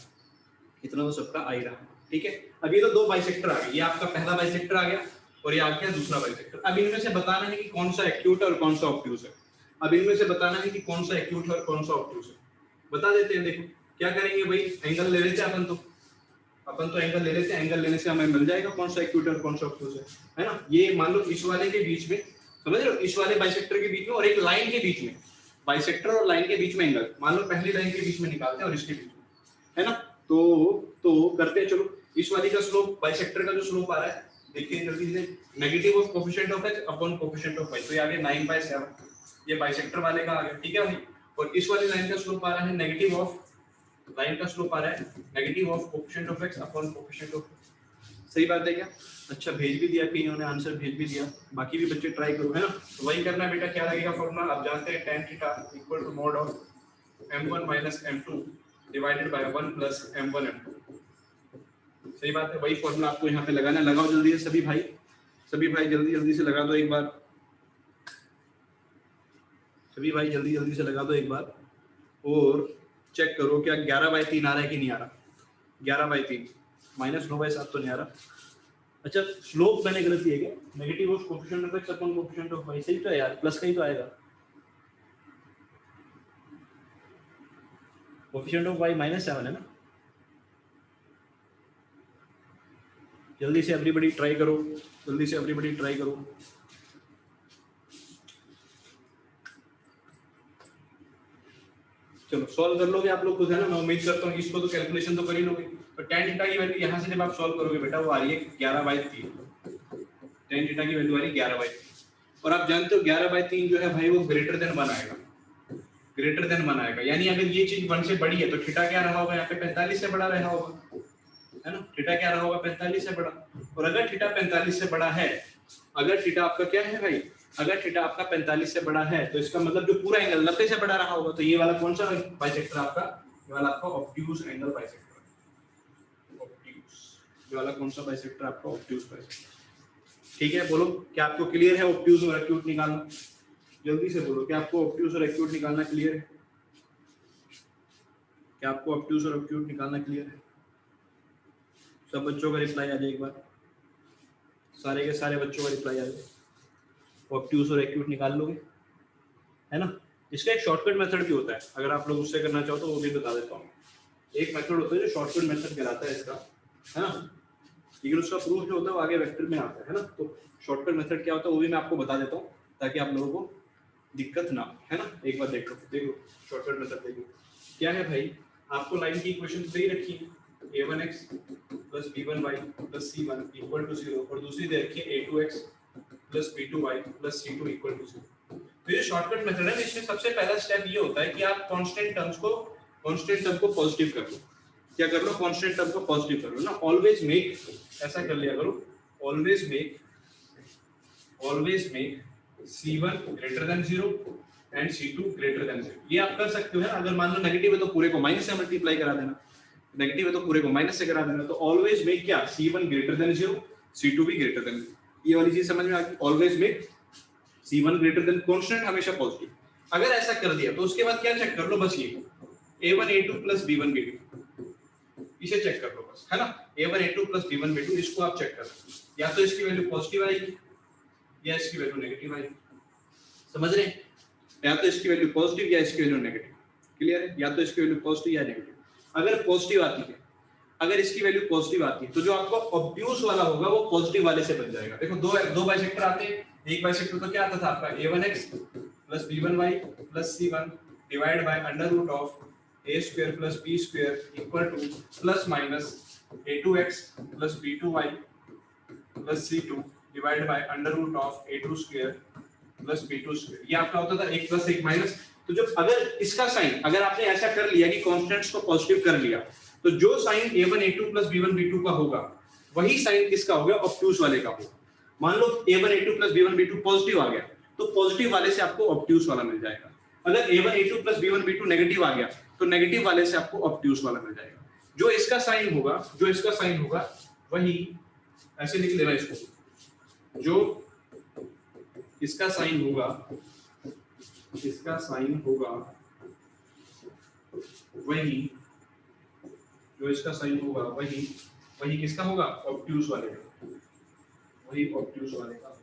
Speaker 1: इतना तो सबका आ ही रहा है, ठीक है। अब ये तो दो बाइसेक्टर आ गए, ये आपका पहला बाइसेक्टर आ गया और ये आ गया दूसरा बाइसेक्टर। अब इनमें से बताना है कि कौन सा एक्यूट है और कौन सा ऑब्ट्यूज है। अब इनमें से बताना है कि कौन सा एक्यूट है और कौन सा ऑब्ट्यूज है, बता देते हैं। देखो क्या करेंगे भाई, एंगल ले लेते हैं अपन तो एंगल ले लेते हैं, एंगल लेने से हमें मिल जाएगा कौन सा एक्यूट और कौन सा ऑब्ट्यूज है ना। ये मान लो इस वाले के बीच में, समझ रहे हो, इस वाले बाइसेक्टर के बीच में और एक लाइन के बीच में, बाइसेक्टर और लाइन के बीच में एंगल मान लो पहली लाइन के बीच में निकालते हैं और इसके बीच में, है ना। तो करते हैं, चलो इस वाली का स्लोप, बाइसेक्टर का जो स्लोप आ रहा है देखिए जल्दी से, negative of coefficient of x upon coefficient of y, तो ये आ गया 9/7, ये बाइसेक्टर वाले का आ गया, ठीक है भाई। और इस वाली लाइन का स्लोप आ रहा है नेगेटिव ऑफ, लाइन का स्लोप आ रहा है negative of coefficient of x upon coefficient of, सही बात है क्या। अच्छा भेज भी दिया कईयों ने, आंसर भेज भी दिया, बाकी भी बच्चे ट्राई करो, है ना। तो वही करना है बेटा, क्या लगेगा फॉर्मूला आप जानते हैं, tan theta equal to mod of m1 minus m2 divided by 1 plus m1 m2, सही बात है। वही फॉर्मूला आपको यहाँ पे लगाना है, लगाओ जल्दी से सभी भाई जल्दी जल्दी से लगा दो एक बार, सभी भाई जल्दी जल्दी से लगा दो एक बार और चेक करो क्या 11/3 आ रहा है कि नहीं आ रहा। 11/3 माइनस 9/7 तो नहीं आ रहा। अच्छा स्लोप मैंने गलत दिया क्या, negative of coefficient of x upon coefficient of y, सही तो है यार, प्लस का ही तो आएगा, कोफिशिएंट ऑफ y -7 है ना। जल्दी से एवरीबॉडी ट्राई करो, जल्दी से एवरीबॉडी ट्राई करो। चलो सॉल्व कर लोगे आप लोग खुद, है ना, मैं उम्मीद करता हूँ इसको तो कैलकुलेशन तो कर ही लोगे। तो tan थीटा की वैल्यू यहाँ से जब आप सॉल्व करोगे बेटा वो आ रही है 11/3, tan थीटा की वैल्यू आ रही है 11/3 और आप जानते हो 11/3 जो है भाई वो ग्रेटर देन 1 आएगा, ग्रेटर देन 1 आएगा, यानी अगर ये चीज 1 से बड़ी है तो थीटा क्या रहा होगा यहाँ पे 45 से बड़ा रहा होगा, है ना। थीटा क्या रहा होगा 45 से बड़ा, और अगर थीटा 45 से बड़ा है, अगर थीटा आपका क्या है भाई, अगर थीटा आपका 45 से बड़ा है तो इसका मतलब जो पूरा एंगल 90 से बड़ा रहा होगा, तो ये वाला कौन सा बाइसेक्टर आपका, ये वाला आपका ऑब्ट्यूज एंगल बाइसेक्टर, ऑब्ट्यूज, ये वाला कौन सा बाइसेक्टर आपका ऑब्ट्यूज बाइसेक्टर, ठीक है। बोलो क्या आपको क्लियर है ऑब्ट्यूज और एक्यूट निकालना, जल्दी से बोलो क्या आपको ऑब्ट्यूज और एक्यूट निकालना क्लियर है, क्या आपको ऑब्ट्यूज और एक्यूट निकालना क्लियर है। सब बच्चों का रिप्लाई आ जाए एक बार, सारे के सारे बच्चों का रिप्लाई आ जाए, ऑब्ट्यूज और एक्यूट निकाल लोगे, है ना। इसका एक शॉर्टकट मेथड भी होता है, अगर आप लोग उससे करना चाहो तो वो भी बता देता हूँ। एक मेथड होता है जो शॉर्टकट मेथड कहलाता है इसका, है ना, लेकिन उसका प्रूफ जो होता है वो आगे वेक्टर में आता है ना। तो शॉर्टकट मेथड क्या होता है वो भी मैं आपको बता देता हूँ ताकि आप लोगों को दिक्कत ना हो, है ना। एक बार देखो शॉर्टकट मेथड देखो क्या है भाई, आपको लाइन की इक्वेशन दे रखी है a1x plus b1y plus c1 equal to 0 और दूसरी दे रखी है a2x plus b2y plus c2 equal to 0। तो ये शॉर्टकट मेथड है, इसमें सबसे पहला स्टेप ये होता है कि आप कांस्टेंट टर्म को पॉजिटिव कर लो। क्या कर लो, कांस्टेंट टर्म को पॉजिटिव कर लो ना, ऑलवेज मेक, ऐसा कर लिया करो always make C1 greater than 0 and C2 greater than 0। ये आप कर सकते हो है, अगर मान लो नेगेटिव है तो पूरे को माइनस से मल्टीप्लाई करा देना, नेगेटिव है तो पूरे को माइनस से करा देना। तो ऑलवेज मेक क्या, C1 ग्रेटर देन 0, C2 भी ग्रेटर देन 0। ये वाली चीज समझ में आ गई। Always make C1 greater than, constant हमेशा पॉजिटिव। अगर ऐसा कर दिया तो उसके बाद क्या चेक कर लो, बस ये A1 A2 plus B1 B2, इसे चेक कर लो बस, है ना। A1 A2 plus B1 B2, इसको आप चेक कर लो, या तो इसकी वैल्यू पॉजिटिव आएगी या इसकी वैल्यू नेगेटिव आएगी। समझ रहे हैं, या तो इसकी वैल्यू पॉजिटिव या इसकी वैल्यू नेगेटिव। क्लियर है, या तो इसकी वैल्यू पॉजिटिव या नेगेटिव। अगर पॉजिटिव आती है, अगर इसकी वैल्यू पॉजिटिव आती है तो जो आपका ऑब्ट्यूज वाला होगा वो पॉजिटिव वाले से बन जाएगा। देखो दो बाइसेक्टर आते हैं, एक बाइसेक्टर तो क्या आता था आपका A1x plus B1y plus C1 divide by under root of a square plus b square equal to plus minus a2x plus b2y plus c2 divide by under root of a2 square plus b2 square. ये आपका होता था 1 plus 1 minus. तो जब अगर इसका sign, अगर आपने ऐसा कर लिया कि कांस्टेंट्स को पॉजिटिव कर लिया, तो जो sign A1 A2 plus B1 B2 का होगा वही साइन किसका होगा, ऑब्ट्यूज वाले का होगा। मान लो A1 A2 plus B1 B2 positive आ गया तो पॉजिटिव वाले से आपको ऑब्ट्यूज वाला मिल जाएगा। अगर A1 A2 plus B1 B2 negative आ गया तो नेगेटिव वाले से आपको ऑब्ट्यूज वाला मिल जाएगा। जो इसका साइन होगा वही, ऐसे लिख लेना इसको, जो इसका साइन होगा वही, जो इसका साइन होगा वही किसका होगा, ऑब्ट्यूज वाले का, वही ऑब्ट्यूज वाले का।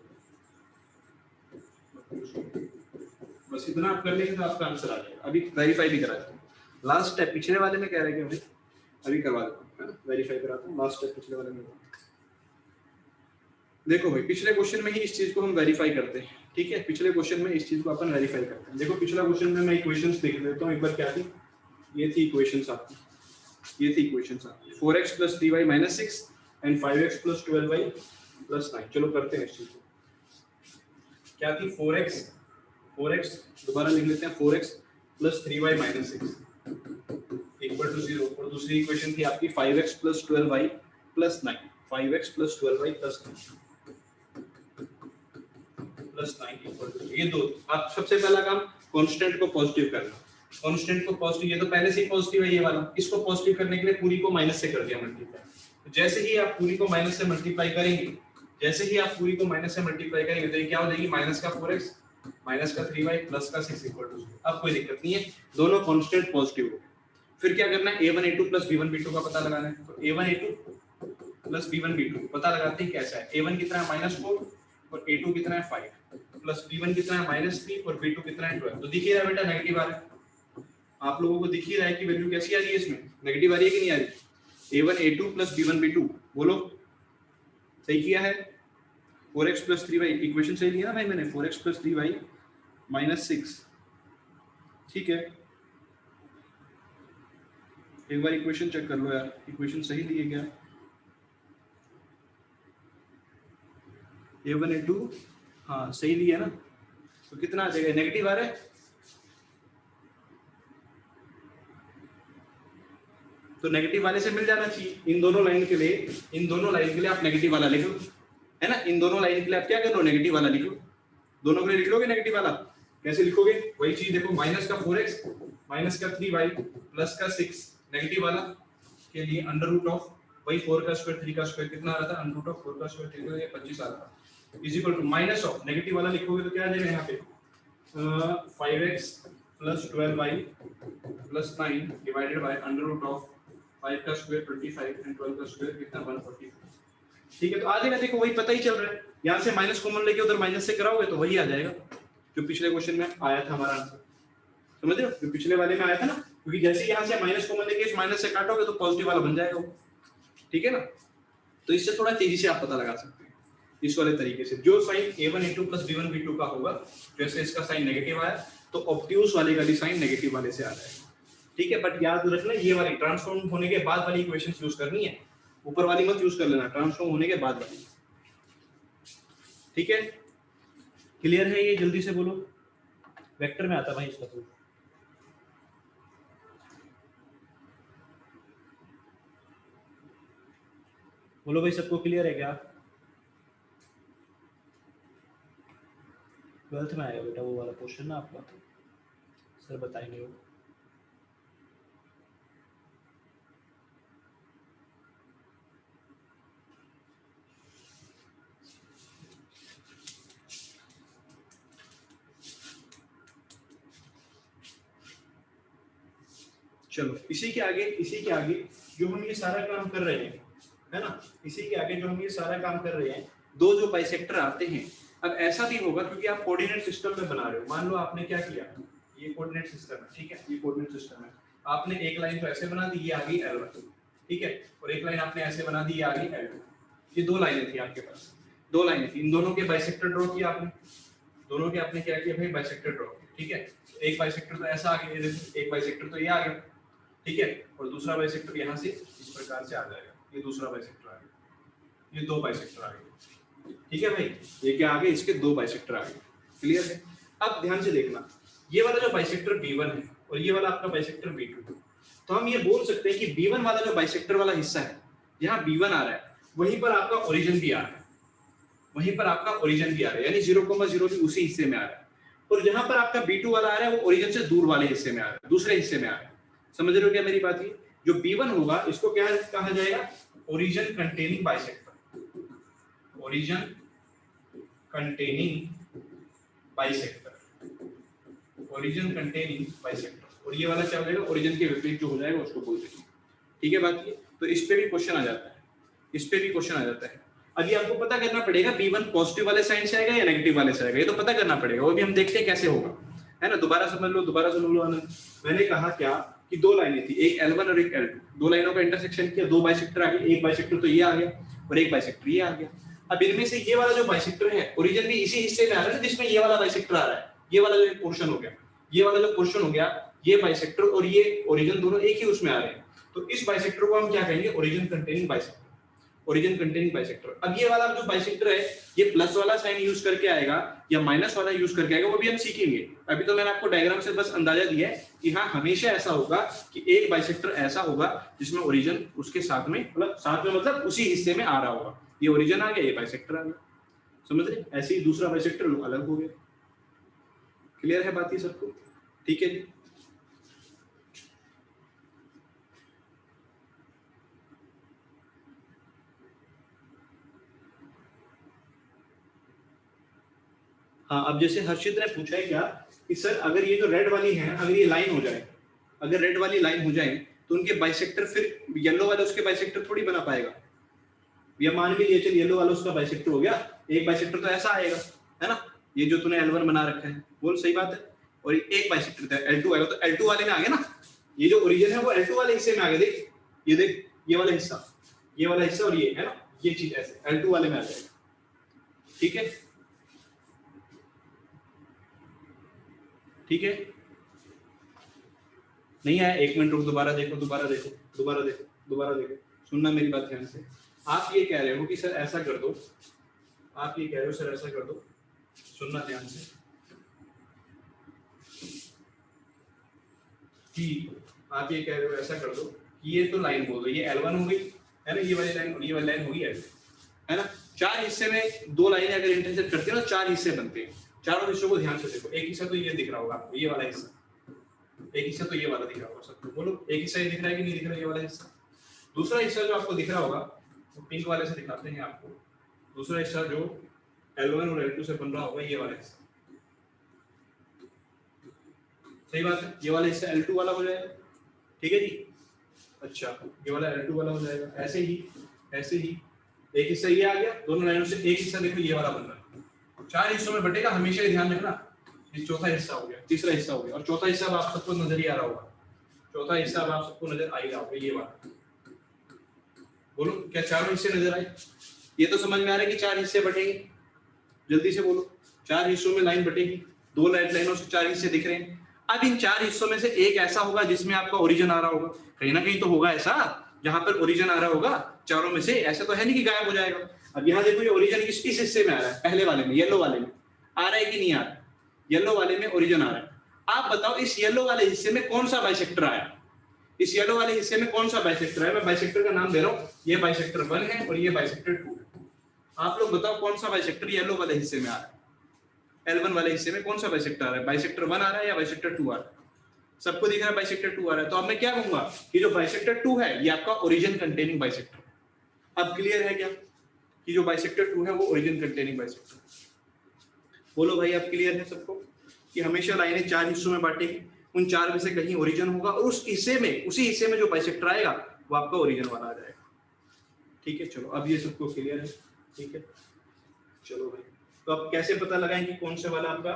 Speaker 1: बस इतना आप कर लेंगे तो आपका आंसर आ जाएगा। अभी वेरीफाई भी करा देता हूँ, लास्ट स्टेप पिछले वाले में कह रहे हैं कि अभी करवा देता हूँ, वेरीफाई कराता हूँ। लास्ट स्टेप पिछले वाले में देखो भाई, पिछले क्वेश्चन में ही इस चीज को हम वेरीफाई करते हैं, ठीक है। पिछले क्वेश्चन में इस चीज को अपन वेरीफाई करते हैं। देखो पिछला क्वेश्चन में मैं इक्वेशंस देख लेता हूँ एक बार, क्या थी, ये थी इक्वेशंस आपकी, 4x plus 3y minus 6 and 5x plus 12y plus 9। चलो करते हैं इस चीज को। क्या थी, 4x दोबारा लिख लेते हैं, 4x plus 3y minus 6 equal to 0। और दूसरी इक्वेशन थी आपकी 5x plus 12y plus 9, 5x plus 12y plus 9 equal to, ये दो। आप सबसे पहला काम कांस्टेंट को पॉजिटिव करना, कांस्टेंट को पॉजिटिव, ये तो पहले से ही पॉजिटिव है ये वाला, इसको पॉजिटिव करने के लिए पूरी को माइनस से कर दिया मल्टीप्लाई। तो जैसे ही आप पूरी को माइनस से मल्टीप्लाई करेंगे, तो ये क्या हो जाएगी, माइनस का 4x माइनस का 3y प्लस का 6 इक्वल टू 0। अब कोई दिक्कत नहीं है, दोनों कांस्टेंट पॉजिटिव हो गए। फिर क्या करना है, A1 A2 plus B1 B2 का पता लगाना है। तो A1 A2 plus B1 B2 पता लगाते हैं, कैसा है, A1 कितना है -4 और A2 कितना है 5 प्लस B1 कितना है -3 और B2 कितना है 12। तो दिख रहा है बेटा, नेगेटिव आ रहा है, आप लोगों को दिख ही रहा है कि वैल्यू कैसी आ रही है, इसमें नेगेटिव आ रही है कि नहीं आ रही। A1 A2 plus B1 B2, बोलो सही किया है। 4x प्लस 3y, इक्वेशन सही लिया ना भाई मैंने, 4x प्लस 3y माइनस 6, ठीक है। एक बार इक्वेशन चेक कर लो यार, इक्वेशन सही ली है क्या। A1 A2 हाँ सही लिया ना, तो कितना आ जाएगा, नेगेटिव आ रहा है, तो नेगेटिव वाले से मिल जाना चाहिए। इन दोनों लाइन के लिए आप नेगेटिव वाला लिख लो, है ना। इन दोनों लाइन के लिए आप क्या कर लो, नेगेटिव वाला लिख लो। दोनों के लिए लिख लोगे नेगेटिव वाला, कैसे लिखोगे, वही चीज देखो, माइनस का 4x माइनस का 3y प्लस का 6 नेगेटिव वाला के लिए अंडर रूट ऑफ वही 4 का स्क्वायर 3 का स्क्वायर कितना आ रहा था, अंडर रूट ऑफ 4 का स्क्वायर 3 का 25 आ रहा था, is equal to minus of negative वाला लिखोगे तो क्या आ जाएगा यहाँ पे 5x plus 12y plus 9 divided by under root of 5 का स्क्वायर 25 एंड 12 का स्क्वायर कितना 140। ठीक है, तो आ जाएगा, देखो वही पता ही चल रहा है। यहाँ से माइनस कॉमन लेके उधर माइनस से कराओगे तो वही आ जाएगा जो पिछले क्वेश्चन में आया था हमारा आंसर। समझ रहे हो, जो पिछले वाले में आया था ना, क्योंकि जैसे यहाँ से माइनस कॉमन लेके इस माइनस से काटोगे तो पॉजिटिव वाला बन जाएगा वो, ठीक है ना। तो इससे थोड़ा तेजी से आप पता लगा सकते हैं इस वाले तरीके से। जो sign A1 A2 plus B1 B2 का होगा, जैसे इसका साइन नेगेटिव आया तो ऑब्ट्यूज वाले का भी साइन नेगेटिव वाले से आ जाएगा, ठीक है। बट याद रखना, ये वाली ट्रांसफॉर्म होने के बाद वाली इक्वेशंस यूज करनी है, ऊपर वाली मत यूज कर लेना, ट्रांसफॉर्म होने के बाद वाली, ठीक है। क्लियर है ये, जल्दी से बोलो, वेक्टर में आता भाई इसका तो। बोलो भाई, सबको क्लियर है क्या। 12th में आएगा बेटा वो वाला क्वेश्चन ना आपका, सर बताएंगे वो। चलो इसी के आगे जो हम ये सारा काम कर रहे हैं, है ना, इसी के आगे जो हम ये सारा काम कर रहे हैं, दो जो बाइसेक्टर आते हैं। अब ऐसा भी होगा क्योंकि आप कोऑर्डिनेट सिस्टम में बना रहे हो, मान लो आपने क्या किया, ये कोऑर्डिनेट सिस्टम है, ठीक है, ये कोऑर्डिनेट सिस्टम है, आपने एक लाइन तो ऐसे बना दी, ये आ गई L1, ठीक है, और एक लाइन आपने ऐसे बना दी, ये आ गई L2। ये दो लाइनें थी आपके पास, दो लाइनें थी, इन दोनों के बाइसेक्टर ड्रॉ किया आपने, दोनों के आपने क्या किया भाई, बाइसेक्टर ड्रॉ, ठीक है। एक बाइसेक्टर तो ऐसा आ गया, एक बाइसेक्टर तो ये आ गया, ठीक है, और दूसरा बाइसेक्टर यहाँ से इस प्रकार से आ जाएगा, ये दूसरा बाइसेक्टर आ गया, ये दो बाइसेक्टर आ गए, ठीक है भाई, ये क्या आ गए, इसके दो बाइसेक्टर आ गए, क्लियर है। अब ध्यान से देखना, ये वाला जो बाइसेक्टर B1 है और ये वाला आपका बाइसेक्टर B2, तो हम ये बोल सकते हैं कि B1 वाला जो बाइसेक्टर वाला हिस्सा है, यहाँ B1 आ रहा है, वहीं पर आपका ओरिजिन भी आ रहा है, वहीं पर आपका ओरिजिन भी आ रहा है, यानी 0,0 भी उसी हिस्से में आ रहा है, और जहां पर आपका B2 वाला आ रहा है वो ओरिजिन से दूर वाले हिस्से में आ रहा है, दूसरे हिस्से में आ रहा है। समझ रहे हो क्या मेरी बात? ये जो B1 होगा इसको क्या कहा जाएगा, origin containing bisector, origin containing bisector, origin containing bisector, और ये वाला क्या हो जाएगा, ओरिजिन के विपरीत जो हो जाएगा उसको बोलते हैं, ठीक है बात ये। तो इस पे भी क्वेश्चन आ जाता है, इस पे भी क्वेश्चन आ जाता है। अभी आपको पता करना पड़ेगा B1 पॉजिटिव वाले साइन से आएगा या नेगेटिव वाले से आएगा, ये तो पता करना पड़ेगा, वो भी हम देखते हैं कैसे होगा, है ना। दोबारा समझ लो, दोबारा सुन लो आनंद। मैंने कहा क्या कि दो लाइनें थी, एक L1 और एक L2, दो लाइनों का इंटरसेक्शन किया, दो बाइसेक्टर आ गए, एक बाइसेक्टर तो ये आ गया और एक बाइसेक्टर ये आ गया। अब इनमें से ये वाला जो बाइसेक्टर है ओरिजिन भी इसी हिस्से में आ रहा है जिसमें ये वाला बाइसेक्टर आ रहा है, ये वाला जो पोर्शन हो गया, ये वाला जो पोर्शन हो गया, ये बाइसेक्टर और ये ओरिजिन दोनों एक ही उसमें आ रहे हैं, तो इस बाइसेक्टर को हम क्या कहेंगे, origin containing bisector, origin containing bisector. अब ये वाला जो बाइसेक्टर है ये प्लस वाला साइन यूज करके आएगा या माइनस वाला यूज करके आएगा, वो भी हम सीखेंगे। अभी तो मैंने आपको डायग्राम से बस अंदाजा दिया है कि हाँ हमेशा ऐसा होगा कि एक बाइसेक्टर ऐसा होगा जिसमें ओरिजिन उसके साथ में, मतलब उसी हिस्से में आ रहा होगा, ये ओरिजिन आ गया, ये बाइसेक्टर आ गया, समझ रहे। ऐसे ही दूसरा बाइसेक्टर अलग हो गया, क्लियर है बात ये सबको, ठीक है जी। हाँ, अब जैसे हर्षित ने पूछा है क्या कि सर अगर ये जो रेड वाली है, अगर ये लाइन हो जाए, अगर रेड वाली लाइन हो जाए तो उनके बाइसेक्टर फिर येलो वाला उसके बाइसेक्टर थोड़ी बना पाएगा। या मान भी लिए चल येलो वाला उसका बाइसेक्टर हो गया, एक बाइसेक्टर तो ऐसा आएगा, है ना, ये जो तूने L1 बना रखा है, बोल सही बात है, और एक बाइसेक्टर था L2 आएगा, तो L2 वाले में आ गया ना, ये जो ओरिजिन है वो L2 वाले हिस्से में आ गया, देख ये देख, ये वाला हिस्सा, ये वाला हिस्सा, और ये है ना, ये चीज ऐसे L2 वाले में आ जाएगा, ठीक है, ठीक है। नहीं आया, एक मिनट रुक, दोबारा देखो, दोबारा देखो, दोबारा देखो, दोबारा देखो, सुनना मेरी बात ध्यान से। आप ये कह रहे हो कि सर ऐसा कर दो, आप ये कह रहे हो सर ऐसा कर दो, सुनना ध्यान से, कि आप ये कह रहे हो ऐसा कर दो कि ये तो लाइन बोल दो, ये L1 हो गई, है ना, ये वाली लाइन और ये वाली लाइन होगी L2, है ना। चार हिस्से में दो लाइनें अगर इंटरसेक्ट करती है ना, चार हिस्से बनते हैं, चारों हिस्सों को ध्यान से देखो। एक हिस्सा तो ये दिख रहा होगा आपको, ये वाला हिस्सा, एक हिस्सा तो ये वाला दिख रहा होगा सबको, बोलो एक हिस्सा ये दिख रहा है कि नहीं दिख रहा है, ये वाला हिस्सा। दूसरा हिस्सा जो आपको दिख रहा होगा वो पिंक वाले से दिखाते हैं आपको, दूसरा हिस्सा जो L1 और L2 से बन रहा होगा, ये वाला हिस्सा, सही बात है, ये वाला हिस्सा L2 वाला हो जाएगा, ठीक है जी। अच्छा, ये वाला L2 वाला हो जाएगा, ऐसे ही एक हिस्सा ये आ गया, दोनों लाइनों से एक हिस्सा देखो ये वाला बन रहा है, चार हिस्सों में बटेगा, हमेशा ये ध्यान रखना। ये चौथा हिस्सा हो गया, तीसरा हिस्सा हो गया, और चौथा हिस्सा आप सबको नजर ही आ रहा होगा, चौथा हिस्सा आप सबको नजर आ ही रहा होगा, ये वाला, बोलो क्या चारों हिस्से नजर आए? ये तो समझ में आ रहा है कि चार हिस्से बटेंगे, जल्दी से बोलो, चार हिस्सों में लाइन बटेगी, दो लाइनों से चार हिस्से दिख रहे हैं। अब इन चार हिस्सों में से एक ऐसा होगा जिसमें आपका ओरिजिन आ रहा होगा, कहीं ना कहीं तो होगा ऐसा जहां पर ओरिजिन आ रहा होगा चारों में से, ऐसा तो है नहीं कि गायब हो जाएगा। अब यहाँ देखो ये ओरिजिन इस हिस्से में आ रहा है, पहले वाले में, येलो वाले में आ रहा है कि नहीं आ रहा है, येलो वाले में ओरिजिन आ रहा है। आप बताओ इस येलो वाले हिस्से में कौन सा बाइसेक्टर आया, इस येलो वाले हिस्से में कौन सा बाइसेक्टर है? मैं बाइसेक्टर का नाम दे रहा हूँ, ये बाइसेक्टर 1 है और ये बाइसेक्टर 2 है। आप लोग बताओ कौन सा बाइसेक्टर येलो वाले हिस्से में आ रहा है? L1 वाले हिस्से में कौन सा बाइसेक्टर आ रहा है, बाइसेक्टर 1 आ रहा है या बाइसेक्टर 2 आ रहा है? सबको दिख रहा है बाइसेक्टर 2 आ रहा है, तो अब मैं क्या कहूंगा कि जो बाइसेक्टर 2 है ये आपका ओरिजिन कंटेनिंग बाइसेक्टर। अब क्लियर है क्या कि जो बाइसेक्टर 2 है वो ओरिजिन कंटेनिंग बाइसेक्टर? बोलो भाई, अब क्लियर है सबको कि हमेशा लाइनें 4 हिस्सों में बांटेगी, उन 4 में से कहीं ओरिजिन होगा और उस हिस्से में, उसी हिस्से में जो बाइसेक्टर आएगा वो आपका ओरिजिन वाला आ जाएगा। ठीक है, चलो अब ये सबको क्लियर है। ठीक है, चलो भाई, तो अब कैसे पता लगाएं कि कौन से वाला आपका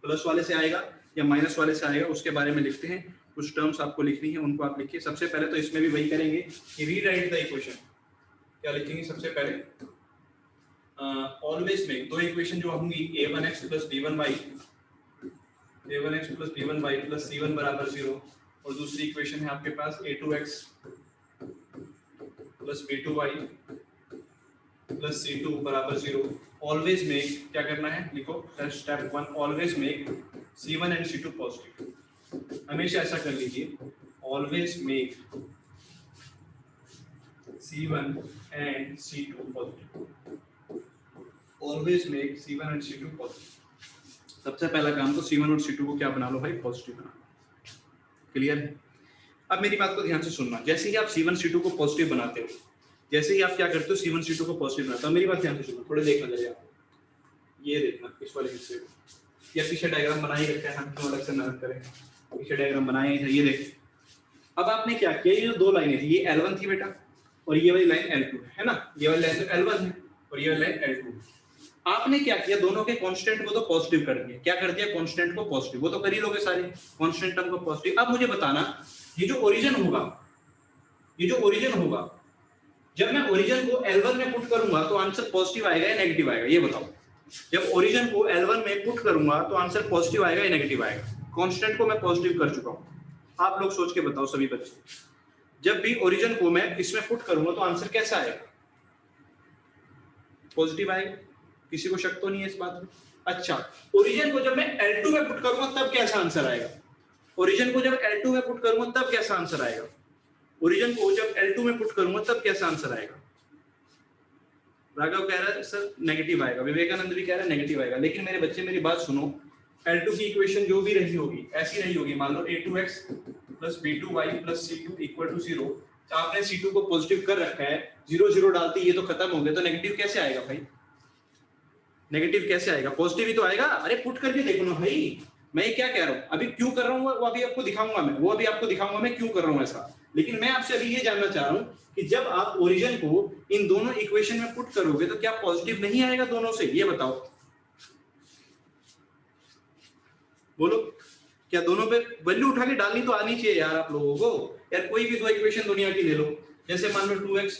Speaker 1: प्लस वाले से आएगा या माइनस वाले से आएगा, उसके बारे में लिखते हैं। कुछ टर्म्स आपको लिखनी है, उनको आप लिखिए। सबसे पहले तो इसमें भी वही करेंगे कि रीराइट द इक्वेशन। क्या लिखेंगे सबसे पहले? ऑलवेज में दो इक्वेशन जो होंगी a1x plus b1y, a1x plus b1y plus c1 बराबर 0, और दूसरी इक्वेशन है आपके पास a2x plus b2y plus c2 बराबर 0। ऑलवेज मेक, क्या करना है लिखो, step 1, always make c1 and c2 positive. हमेशा ऐसा कर लीजिए, always make c1 and c2 positive, always make c1 and c2 positive. सबसे पहला काम तो c1 और c2 को क्या बना लो भाई, पॉजिटिव बना लो। क्लियर है? अब मेरी बात को ध्यान से सुनना, जैसे ही आप c1 c2 को पॉजिटिव बनाते हो, जैसे ही आप क्या करते हो c1 c2 को पॉजिटिव बनाते हो, मेरी बात ध्यान से सुनना, थोड़े देखना जरा, ये देखना इस वाले हिस्से को, या पीछे डायग्राम बना ही रखा है, हम क्यों अलग से मेहनत करें, पीछे डायग्राम बनाए हैं, ये देख। अब आपने क्या किया, ये जो दो लाइनें थी, ये L1 थी बेटा, और ये वाली लाइन L2 है ना, ये वाली लाइन L1 है और ये वाली लाइन L2। आपने क्या किया, दोनों के कांस्टेंट को तो पॉजिटिव कर दिया। क्या कर दिया, कांस्टेंट को पॉजिटिव, वो तो कर ही लोगे सारे कांस्टेंट टर्म को पॉजिटिव। अब मुझे बताना, ये जो ओरिजिन होगा, ये जो ओरिजिन होगा, जब मैं ओरिजिन को L1 में पुट करूंगा तो आंसर पॉजिटिव आएगा या नेगेटिव आएगा, ये बताओ। जब ओरिजिन को L1 में पुट करूंगा तो आंसर पॉजिटिव आएगा या नेगेटिव आएगा? कांस्टेंट को मैं पॉजिटिव कर चुका हूं, आप लोग सोच के बताओ सभी बच्चे। जब भी ओरिजिन को मैं इसमें पुट करूंगा तो आंसर कैसा आएगा? पॉजिटिव आएगा। किसी को शक तो नहीं है इस बात में? अच्छा, ओरिजिन को जब मैं L2 में पुट करूंगा तब कैसा आंसर आएगा? ओरिजिन को जब L2 में पुट करूंगा तब कैसा आंसर आएगा? ओरिजिन को जब L2 में पुट करूंगा तब कैसा आंसर आएगा? राघव कह रहा है सर नेगेटिव आएगा, विवेकानंद भी कह रहा है नेगेटिव आएगा। लेकिन मेरे बच्चे मेरी बात सुनो, L2 की इक्वेशन जो भी रही होगी ऐसी रही होगी, मान लो a2x plus b2y plus c2 equal to 0, आपने c2 को पॉजिटिव कर रखा है, 0 0 डालते ये तो खत्म हो गया, तो नेगेटिव कैसे आएगा भाई? नेगेटिव कैसे आएगा? पॉजिटिव ही तो आएगा। अरे पुट करके देखो ना भाई, मैं ये क्या कह रहा हूँ, अभी क्यों कर रहा हूँ वो अभी आपको दिखाऊंगा मैं, वो अभी आपको दिखाऊंगा मैं क्यों कर रहा हूँ ऐसा। लेकिन मैं आपसे अभी ये जानना चाह रहा हूँ कि जब आप ओरिजिन को इन दोनों इक्वेशन में पुट करोगे तो क्या पॉजिटिव नहीं आएगा दोनों से? ये बताओ, बोलो। क्या दोनों पे वैल्यू उठा के डालनी तो आनी चाहिए यार आप लोगों को। यार कोई भी दो इक्वेशन दुनिया की ले लो, जैसे मान लो 2x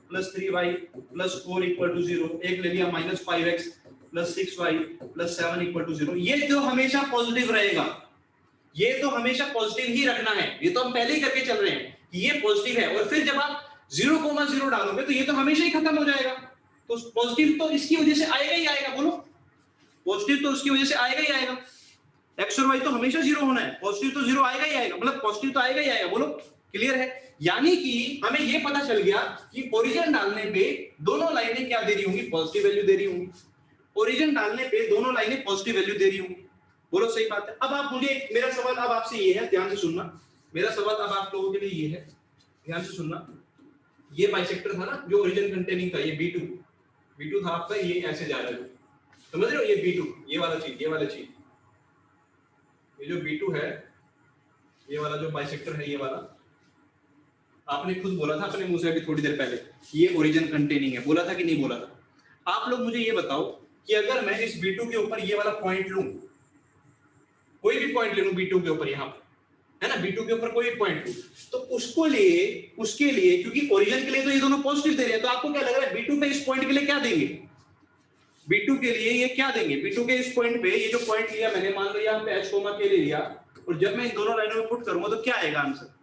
Speaker 1: plus 3y plus 4 equal to 0, एक ले लिया minus 5x plus 6y plus 7 equal to 0, ये तो हमेशा पॉजिटिव रहेगा, ये तो हमेशा पॉजिटिव ही रखना है। ये तो हम पहले ही करके चल रहे हैं कि ये पॉजिटिव है, और फिर जब आप 0,0 डालोगे तो ये तो हमेशा ही खत्म हो जाएगा। तो पॉजिटिव तो इसकी वजह से आएगा ही आएगा, बोलो। पॉजिटिव तो उसकी वजह से आएगा ही आएगा। एक्स और वाई तो हमेशा 0 होना है, पॉजिटिव तो 0 आएगा ही आएगा, मतलब पॉजिटिव तो आएगा ही आएगा, बोलो। क्लियर है? यानी कि हमें ये पता चल गया कि ओरिजिन डालने पे दोनों लाइनें क्या दे रही होंगी, पॉजिटिव वैल्यू दे रही होंगी। ओरिजिन डालने पे दोनों लाइनें पॉजिटिव वैल्यू दे रही होंगी, बोलो सही बात है। अब आप मुझे, मेरा सवाल अब आपसे ये है, ध्यान से सुनना, मेरा सवाल अब आप लोगों के लिए ये है, ध्यान से सुनना। ये बाइसेक्टर था ना जो ओरिजिन कंटेनिंग था, ये B2 था आपका, ये ऐसे जा रहा है, समझ रहे हो? ये B2, ये वाला चीज, ये वाला चीज, ये जो B2 है, ये वाला जो बाइसेक्टर है, ये वाला, आपने खुद बोला था अपने मुंह से अभी थोड़ी देर पहले, ये ओरिजिन कंटेनिंग है, बोला था कि नहीं बोला था? आप लोग मुझे ये बताओ कि अगर मैं इस B2 के ऊपर ये वाला पॉइंट लूं, कोई भी पॉइंट ले लूं B2 के ऊपर, यहां है ना, B2 के ऊपर कोई भी पॉइंट लूं, तो उसके लिए क्योंकि ओरिजिन के लिए तो ये दोनों पॉजिटिव दे रहे हैं, तो आपको क्या लग रहा है B2 पे इस पॉइंट के लिए क्या देंगे? B2 के लिए ये क्या देंगे? B2 के इस पॉइंट पे, ये जो पॉइंट लिया मैंने, मान लो यहाँ पे h कोमा के ले लिया, और जब मैं इन दोनों लाइनों में पुट करूंगा तो क्या आएगा आंसर?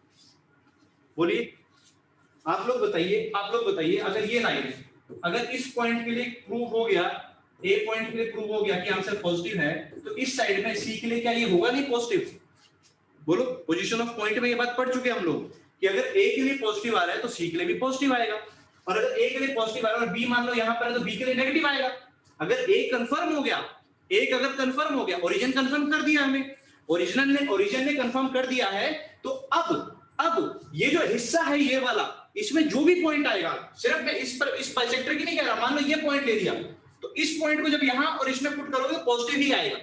Speaker 1: बोलिए, आप लोग बताइए। अगर ये लाइन, अगर इस पॉइंट के लिए प्रूव हो गया, ए पॉइंट के लिए प्रूव हो गया कि आंसर पॉजिटिव है, तो इस साइड में सी के लिए क्या ये होगा नहीं पॉजिटिव? बोलो, पोजीशन ऑफ पॉइंट में ये बात पढ़ चुके हम लोग कि अगर ए के लिए पॉजिटिव आ रहा है तो सी के लिए भी पॉजिटिव आएगा, और अगर ए के लिए पॉजिटिव आ रहा है और बी मान लो यहां पर है तो बी के लिए नेगेटिव आएगा। अगर ए कंफर्म हो गया एक अगर कंफर्म हो गया, ओरिजिन कंफर्म कर दिया हमें, ओरिजिन ने कंफर्म कर दिया है, तो अब ये जो हिस्सा है ये वाला, इसमें जो भी पॉइंट आएगा, सिर्फ मैं इस बाइसेक्टर की नहीं कह रहा, मान लो ये पॉइंट ले लिया, तो इस पॉइंट को जब यहां और इसमें पुट करोगे तो पॉजिटिव ही आएगा,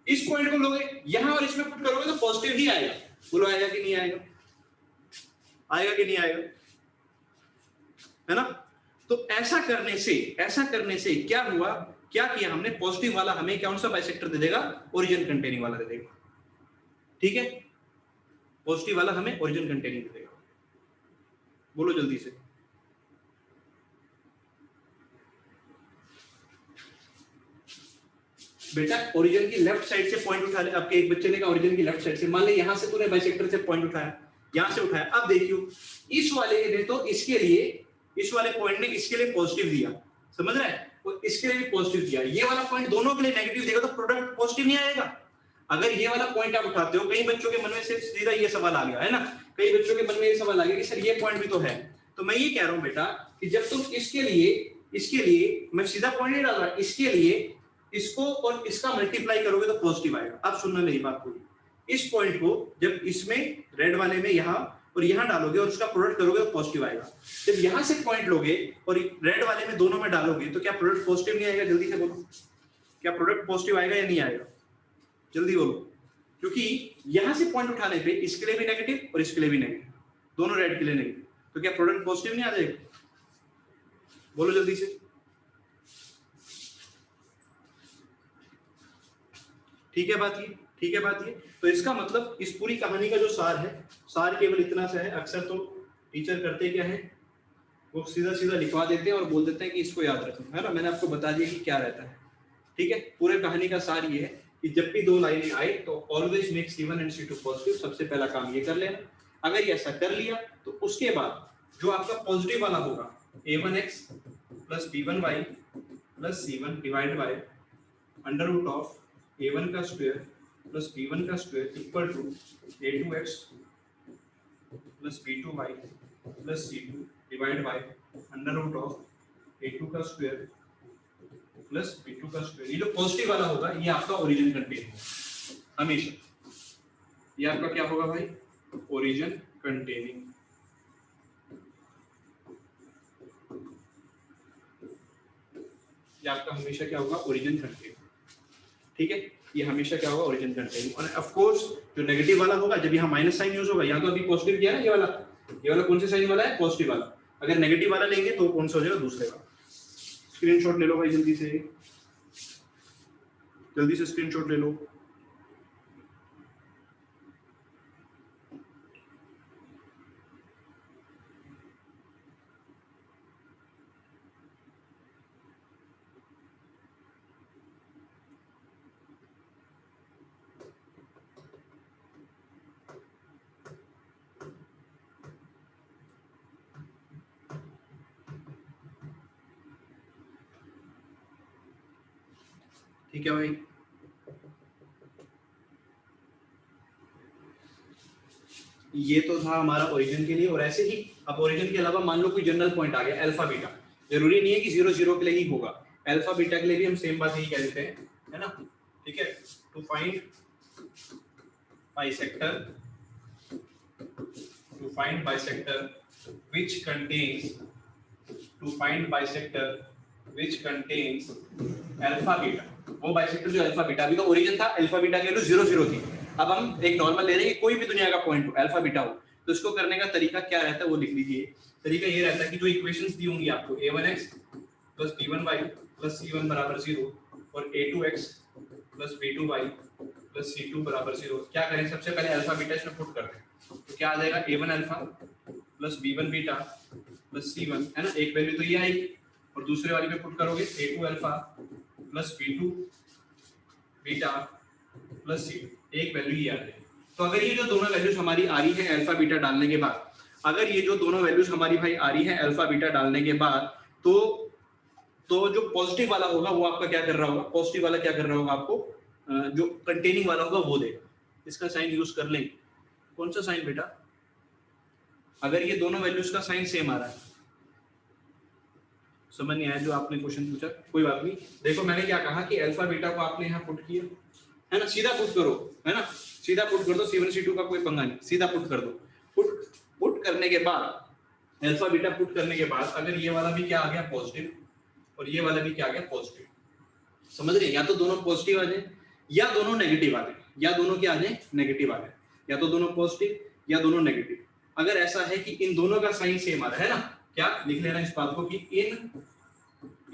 Speaker 1: इस पॉइंट को लोगे यहां और इसमें पुट करोगे तो पॉजिटिव ही आएगा। बोलो आएगा कि नहीं आएगा? आएगा कि नहीं आएगा? है ना? तो ऐसा करने से क्या हुआ, क्या किया हमने, पॉजिटिव वाला हमें कौन सा बाइसेक्टर दे देगा, ओरिजिन कंटेनिंग वाला दे देगा। ठीक है, पॉजिटिव वाला हमें ओरिजिन कंटेनिंग दे देगा। बोलो जल्दी से। बेटा ओरिजिन की लेफ्ट साइड से पॉइंट उठा ले, आपके एक बच्चे ने कहा ओरिजिन की लेफ्ट साइड से, मान ले यहां से तूने बाइसेक्टर से पॉइंट उठाया, यहां से उठाया, अब देखियो इस वाले ने तो इसके लिए, इस वाले पॉइंट ने इसके लिए पॉजिटिव दिया, समझ रहा है, और इसके लिए भी पॉजिटिव दिया, ये वाला पॉइंट दोनों के लिए नेगेटिव देगा, तो प्रोडक्ट पॉजिटिव नहीं आएगा। अगर ये वाला पॉइंट आप उठाते हो, कई बच्चों के मन में से सीधा ये सवाल आ गया है ना, कई बच्चों के मन में ये सवाल आ गया कि सर ये पॉइंट भी तो है, तो मैं ये कह रहा हूं बेटा कि जब तुम इसके लिए मैं सीधा पॉइंट नहीं डाल रहा, इसके लिए इसको और इसका मल्टीप्लाई करोगे तो पॉजिटिव आएगा। अब सुनना मेरी बात पूरी, इस पॉइंट को जब इसमें रेड वाले में यहां और यहां डालोगे और उसका प्रोडक्ट करोगे तो पॉजिटिव आएगा। जब यहां से पॉइंट लोगे और रेड वाले में दोनों में डालोगे तो क्या प्रोडक्ट पॉजिटिव नहीं आएगा? जल्दी से बोलो, क्या प्रोडक्ट पॉजिटिव आएगा या नहीं आएगा? जल्दी बोलो, क्योंकि यहां से पॉइंट उठाने पे इसके लिए भी नेगेटिव और इसके लिए भी नेगेटिव, दोनों रेड के लिए नेगेटिव, तो क्या प्रोडक्ट पॉजिटिव नहीं आ जाएगा? बोलो जल्दी से। ठीक है बात ये, ठीक है बात ये। तो इसका मतलब इस पूरी कहानी का जो सार है, सार केवल इतना सा है। अक्सर तो टीचर करते क्या है, वो सीधा सीधा लिखवा देते हैं और बोल देते हैं कि इसको याद रखो, है ना। मैंने आपको बता दिया कि क्या रहता है, ठीक है। पूरे कहानी का सार ये है कि जब भी दो लाइनें आए तो always make C1 and C2 positive. सबसे पहला काम ये कर लेना। अगर ये ऐसा कर लिया तो उसके बाद जो आपका पॉजिटिव वाला होगा a1x plus b1y plus c1 divide by under root of a1 का स्क्वायर प्लस b1 का square equal to a2x plus b2y plus c2 divide by under root of a2 का स्क्वायर प्लस b2 का square. ये जो positive वाला होगा ये आपका ओरिजिन कंटेन होगा हमेशा। ये आपका क्या होगा भाई? Origin containing. ये आपका हमेशा क्या होगा? ओरिजिन कंटेनिंग, ठीक है। ये हमेशा क्या होगा? Origin containing. और ऑफ कोर्स जो नेगेटिव वाला होगा, जब यहाँ माइनस साइन यूज होगा, यहाँ तो अभी पॉजिटिव किया ना, ये वाला कौन से साइन वाला है? पॉजिटिव वाला। अगर नेगेटिव वाला लेंगे तो कौन सा हो जाएगा? दूसरे वाला। स्क्रीनशॉट ले लो भाई जल्दी से, जल्दी से स्क्रीनशॉट ले लो। ठीक है भाई, ये तो था हमारा ओरिजिन के लिए। और ऐसे ही अब ओरिजिन के अलावा मान लो कोई जनरल पॉइंट आ गया अल्फा बीटा, जरूरी नहीं है कि 0 0 के लिए ही होगा, अल्फा बीटा के लिए भी हम सेम बात यही कह देते हैं, है ना। ठीक है, to find bisector, to find bisector which contains, to find bisector which contains alpha beta. वो बाइसेक्टर जो अल्फा बीटा, अभी तो ओरिजिन था, अल्फा बीटा की वैल्यू 0 0 थी, अब हम एक नॉर्मल ले रहे हैं कि कोई भी दुनिया का पॉइंट हो, अल्फा बीटा हो। तो इसको करने का तरीका क्या रहता है वो लिख लीजिए। तरीका ये रहता है कि जो इक्वेशंस दी होंगी आपको, a1x plus b1y plus c1 बराबर 0 और a2x plus b2y plus c2 बराबर 0, क्या करें? सबसे पहले अल्फा बीटा इसमें पुट कर दें, तो क्या आ जाएगा? a1 alpha plus b1 beta plus c1, है ना। एक वैल्यू तो ये आएगी और दूसरे वाली में पुट करोगे a2 alpha plus b2 beta plus c2, एक वैल्यू ये आ जाएगी। तो अगर ये जो दोनों वैल्यूज हमारी आ रही है अल्फा बीटा डालने के बाद, अगर ये जो दोनों वैल्यूज हमारी भाई आ रही है अल्फा बीटा डालने के बाद, तो जो पॉजिटिव वाला होगा वो आपका क्या कर रहा होगा? पॉजिटिव वाला क्या कर रहा होगा? आपको जो कंटेनिंग वाला होगा वो देगा। इसका साइन यूज कर लेंगे। कौन सा साइन बेटा? अगर ये दोनों वैल्यूज का साइन सेम आ रहा है समझ नहीं आया जो आपने क्वेश्चन पूछा, कोई बात नहीं। देखो मैंने क्या कहा कि अल्फा बीटा को आपने यहाँ पुट किया है ना, सीधा पुट करो, है ना, सीधा पुट कर दो, C1 C2 का कोई पंगा नहीं, सीधा पुट कर दो। पुट करने के बाद अल्फा बीटा पुट करने के बाद अगर ये वाला भी क्या आ गया पॉजिटिव और ये वाला भी क्या आ गया पॉजिटिव, समझ रहे हैं, या तो दोनों पॉजिटिव आ जाए या दोनों नेगेटिव आ जाए, या दोनों क्या आ जाए नेगेटिव आ जाए, या तो दोनों पॉजिटिव या दोनों नेगेटिव। अगर ऐसा है कि इन दोनों का साइन सेम आ रहा है ना, क्या लिख लेना इस बात को कि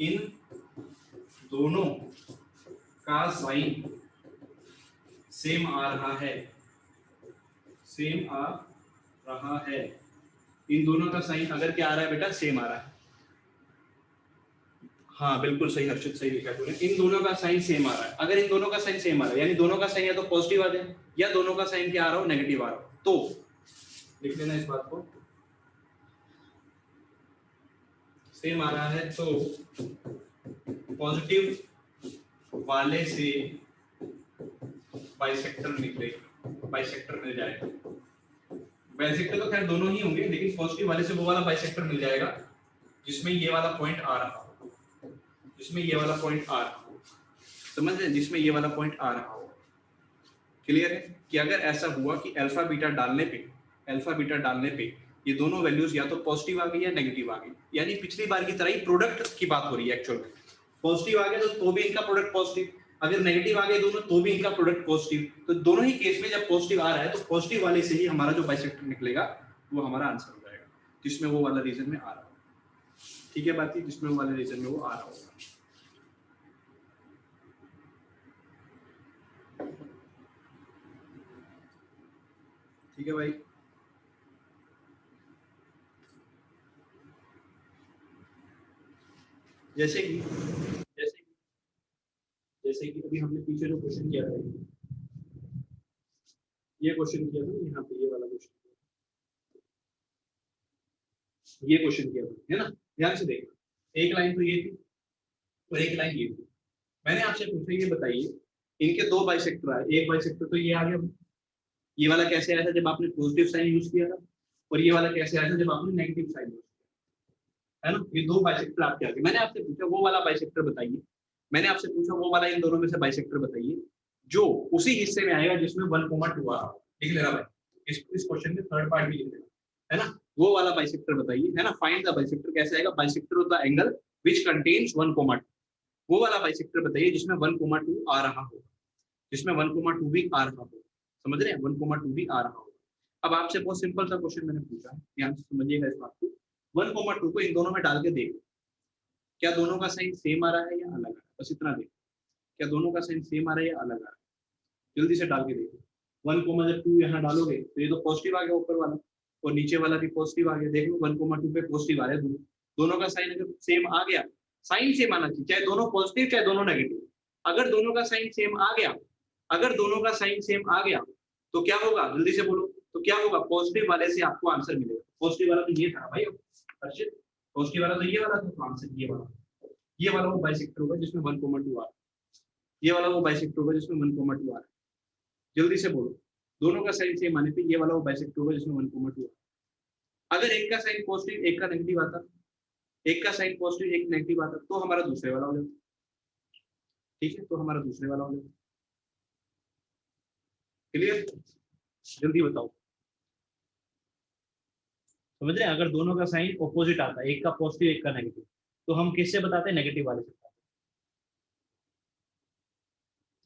Speaker 1: इन दोनों का साइन सेम आ रहा है, सेम आ रहा है, इन दोनों का साइन अगर क्या आ रहा है बेटा सेम आ रहा है, हाँ बिल्कुल सही हर्षित, सही लिखा तूने, इन दोनों का साइन सेम आ रहा है। अगर इन दोनों का साइन सेम आ रहा है यानी दोनों का साइन या तो पॉजिटिव आ जाए या दोनों का साइन क्या आ रहा हो नेगेटिव आ रहा हो, तो लिख लेना इस बात को, सेम आ रहा है तो पॉजिटिव वाले से बाइसेक्टर निकलेगा, बाइसेक्टर मिल जाएगा। बाइसेक्टर तो खैर दोनों ही होंगे, लेकिन पॉजिटिव वाले से वो वाला बाइसेक्टर मिल जाएगा जिसमें ये वाला पॉइंट आ रहा हो, जिसमें ये वाला पॉइंट आ रहा हो, समझ रहे हैं, जिसमें ये वाला पॉइंट आ रहा हो। क्लियर है कि अगर ऐसा हुआ कि अल्फा बीटा डालने पे ये दोनों वैल्यूज या तो पॉजिटिव आ गई या नेगेटिव आ गई, यानी पिछली बार की तरह ही प्रोडक्ट की बात हो रही है एक्चुअल में। पॉजिटिव आ गया तो भी इनका प्रोडक्ट पॉजिटिव, अगर नेगेटिव आ गए दोनों तो भी इनका प्रोडक्ट पॉजिटिव, तो दोनों ही केस में जब पॉजिटिव आ रहा है तो पॉजिटिव वाले से ही हमारा जो बाइसेक्टर निकलेगा वो हमारा आंसर हो जाएगा, जिसमें वो वाला रीजन में आ रहा हो। ठीक है बात, जिसमें वो वाले रीजन में वो आ रहा होगा। ठीक है भाई, जैसे कि अभी हमने पीछे जो क्वेश्चन किया था, ये क्वेश्चन किया था यहाँ पे, ये वाला क्वेश्चन, ये क्वेश्चन किया था, है ना, ध्यान से देखना, एक लाइन तो ये थी और एक लाइन ये थी। मैंने आपसे पूछा ये बताइए इनके दो बाइसेक्टर आए, एक बाइसेक्टर तो ये आ गया, ये वाला कैसे आया था जब आपने पॉजिटिव साइन यूज किया था, और ये वाला कैसे आया था जब आपने नेगेटिव साइन यूज किया, है ना, ये दो बाइसेक्टर आपके आगे। मैंने आपसे पूछा वो वाला बाइसेक्टर बताइए, मैंने आपसे पूछा वो वाला इन दोनों में से बाइसेक्टर बताइए जो उसी हिस्से में आएगा जिसमें 1,2 आ रहा हो। लिख लेना भाई, इस क्वेश्चन में थर्ड पार्ट भी लिख लेना, है ना, वो वाला बाइसेक्टर बताइए, है ना। फाइंड द बाइसेक्टर कैसे आएगा, bisector of the angle which contains 1,2, वो वाला बाइसेक्टर बताइए जिसमें 1,2 आ रहा हो, जिसमें 1,2 भी आ रहा हो, समझ रहे हैं, 1,2 भी आ रहा हो। अब आपसे बहुत सिंपल सा क्वेश्चन मैंने पूछा, ध्यान से समझिएगा इस बात को, 1,2 को इन दोनों में डाल के देखो क्या दोनों का साइन सेम आ रहा है या अलग आ रहा है, बस इतना देखो, क्या दोनों का साइन सेम आ रहा है या अलग आ रहा है, जल्दी से डाल के देखो। 1,2 यहाँ डालोगे तो ये तो पॉजिटिव आ गया ऊपर वाला, और नीचे वाला भी पॉजिटिव आ गया, देख लो 1,2 पे पॉजिटिव आ रहा है, दोनों का साइन अगर सेम आ गया, साइन सेम आना चाहिए, चाहे दोनों पॉजिटिव चाहे दोनों नेगेटिव, अगर दोनों का साइन सेम आ गया, अगर दोनों का साइन सेम आ गया तो क्या होगा, जल्दी से बोलो, तो क्या होगा, पॉजिटिव वाले से आपको आंसर मिलेगा। पॉजिटिव वाला तो ये था भाई अर्षित, पॉजिटिव वाला तो ये वाला था, तो आंसर ये वाला वो बाइसेक्टर होगा जिसमें 1,2 आ रहा है, ये वाला वो बाइसेक्टर होगा जिसमें 1,2 आ रहा है, जल्दी से बोलो, दोनों का साइन सेम आने पे ये वाला वो बाइसेक्टर होगा जिसमें 1,2 आ। अगर एक का साइन पॉजिटिव एक का नेगेटिव आता, एक का साइन पॉजिटिव एक नेगेटिव आता, तो हमारा दूसरे वाला हो जाता, ठीक है, तो हमारा दूसरे वाला हो जाता। क्लियर, जल्दी बताओ, समझ रहे हैं, अगर दोनों का साइन ऑपोजिट आता है, एक का पॉजिटिव एक का नेगेटिव, तो हम किससे बताते हैं, नेगेटिव वाले से बताते हैं,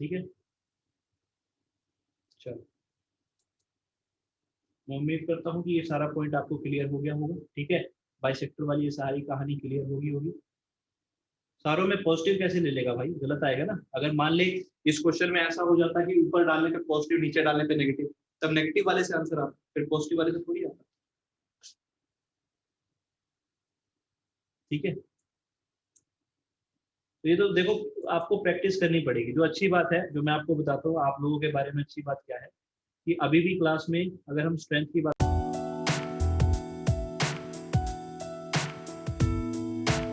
Speaker 1: ठीक है। चलो, मैं उम्मीद करता हूँ कि ये सारा पॉइंट आपको क्लियर हो गया होगा, ठीक है, बाइसेक्टर वाली ये सारी कहानी क्लियर होगी। सारों में पॉजिटिव कैसे ले लेगा भाई, गलत आएगा ना। अगर मान ले इस क्वेश्चन में ऐसा हो जाता कि ऊपर डालने पे पॉजिटिव नीचे डालने पे नेगेटिव, तब नेगेटिव वाले से आंसर आता, फिर पॉजिटिव वाले से थोड़ी आता, ठीक है। तो ये तो देखो आपको प्रैक्टिस करनी पड़ेगी, जो अच्छी बात है, जो मैं आपको बताता हूँ आप लोगों के बारे में अच्छी बात क्या है कि अभी भी क्लास में अगर हम स्ट्रेंथ की बात